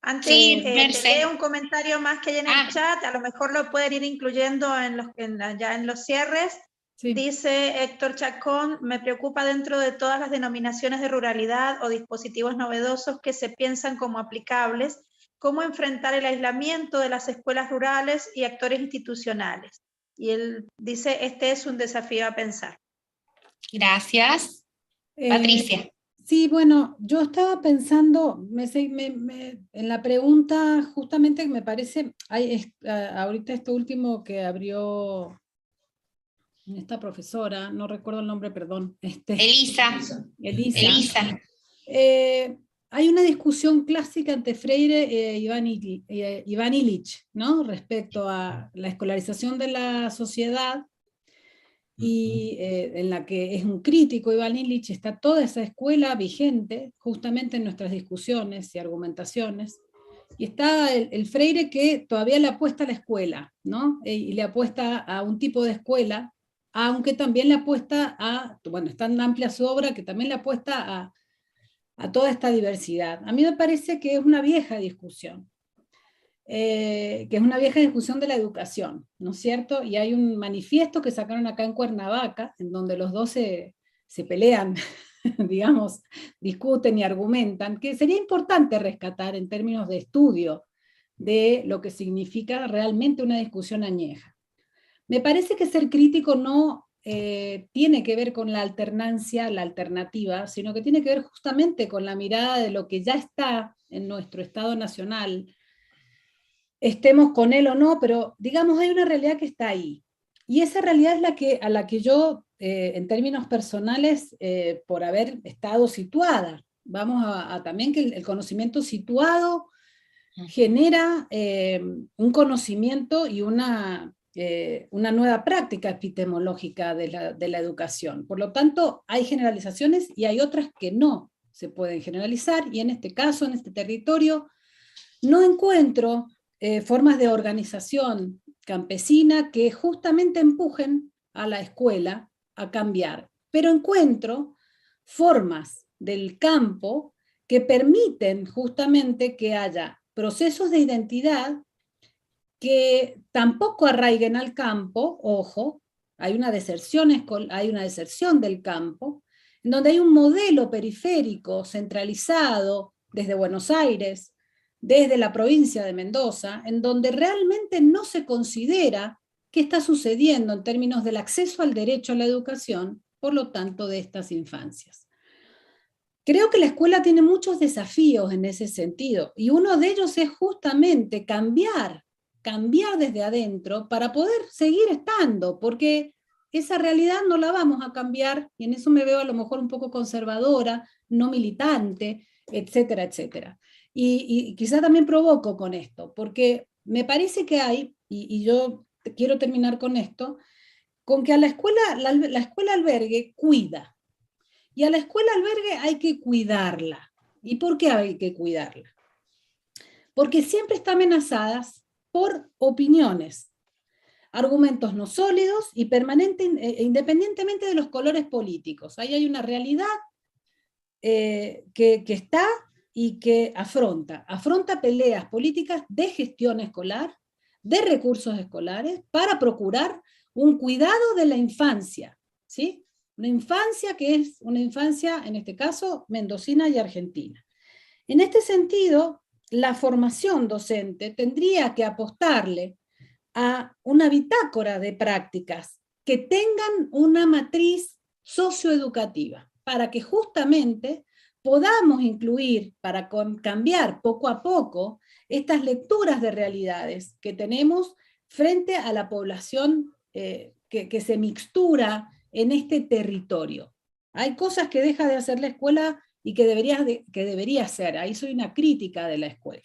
Antes sí, te leo un comentario más que hay en el chat, a lo mejor lo pueden ir incluyendo ya en los cierres. Sí. Dice Héctor Chacón, me preocupa dentro de todas las denominaciones de ruralidad o dispositivos novedosos que se piensan como aplicables, cómo enfrentar el aislamiento de las escuelas rurales y actores institucionales. Y él dice, este es un desafío a pensar. Gracias. Patricia. Sí, bueno, yo estaba pensando, en la pregunta justamente me parece, ahorita esto último que abrió esta profesora, no recuerdo el nombre, perdón. Elisa. Hay una discusión clásica entre Freire e Iván Illich, ¿no? Respecto a la escolarización de la sociedad, y en la que es un crítico Iván Illich, está toda esa escuela vigente justamente en nuestras discusiones y argumentaciones, y está el Freire que todavía le apuesta a la escuela, ¿no? Y le apuesta a un tipo de escuela, aunque también le apuesta bueno, es tan amplia su obra que también le apuesta a toda esta diversidad. A mí me parece que es una vieja discusión, que es una vieja discusión de la educación, ¿no es cierto? Y hay un manifiesto que sacaron acá en Cuernavaca, en donde los dos se pelean, digamos, discuten y argumentan, que sería importante rescatar en términos de estudio de lo que significa realmente una discusión añeja. Me parece que ser crítico no tiene que ver con la alternancia, la alternativa, sino que tiene que ver justamente con la mirada de lo que ya está en nuestro Estado nacional, estemos con él o no, pero digamos hay una realidad que está ahí. Y esa realidad es a la que yo, en términos personales, por haber estado situada, vamos a también que el conocimiento situado genera un conocimiento y una nueva práctica epistemológica de la educación. Por lo tanto, hay generalizaciones y hay otras que no se pueden generalizar, y en este caso, en este territorio, no encuentro formas de organización campesina que justamente empujen a la escuela a cambiar, pero encuentro formas del campo que permiten justamente que haya procesos de identidad que tampoco arraiguen al campo, ojo, hay una deserción del campo, en donde hay un modelo periférico centralizado desde Buenos Aires, desde la provincia de Mendoza, en donde realmente no se considera qué está sucediendo en términos del acceso al derecho a la educación, por lo tanto, de estas infancias. Creo que la escuela tiene muchos desafíos en ese sentido, y uno de ellos es justamente cambiar desde adentro para poder seguir estando, porque esa realidad no la vamos a cambiar, y en eso me veo a lo mejor un poco conservadora, no militante, etcétera, etcétera. Y quizá también provoco con esto, porque me parece que hay, y yo quiero terminar con esto, con que a la escuela albergue cuida, y a la escuela albergue hay que cuidarla. ¿Y por qué hay que cuidarla? Porque siempre está amenazada por opiniones, argumentos no sólidos y independientemente de los colores políticos. Ahí hay una realidad que está y que afronta peleas políticas de gestión escolar, de recursos escolares, para procurar un cuidado de la infancia, ¿sí? Una infancia que es una infancia, en este caso, mendocina y argentina. En este sentido, la formación docente tendría que apostarle a una bitácora de prácticas que tengan una matriz socioeducativa, para que justamente podamos incluir, para cambiar poco a poco, estas lecturas de realidades que tenemos frente a la población que se mixtura en este territorio. Hay cosas que deja de hacer la escuela y que debería hacer. Ahí soy una crítica de la escuela.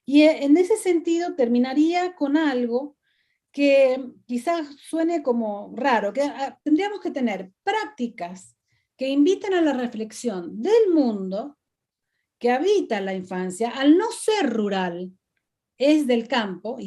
Y en ese sentido terminaría con algo que quizás suene como raro, que tendríamos que tener prácticas que inviten a la reflexión del mundo que habita la infancia, al no ser rural, es del campo, y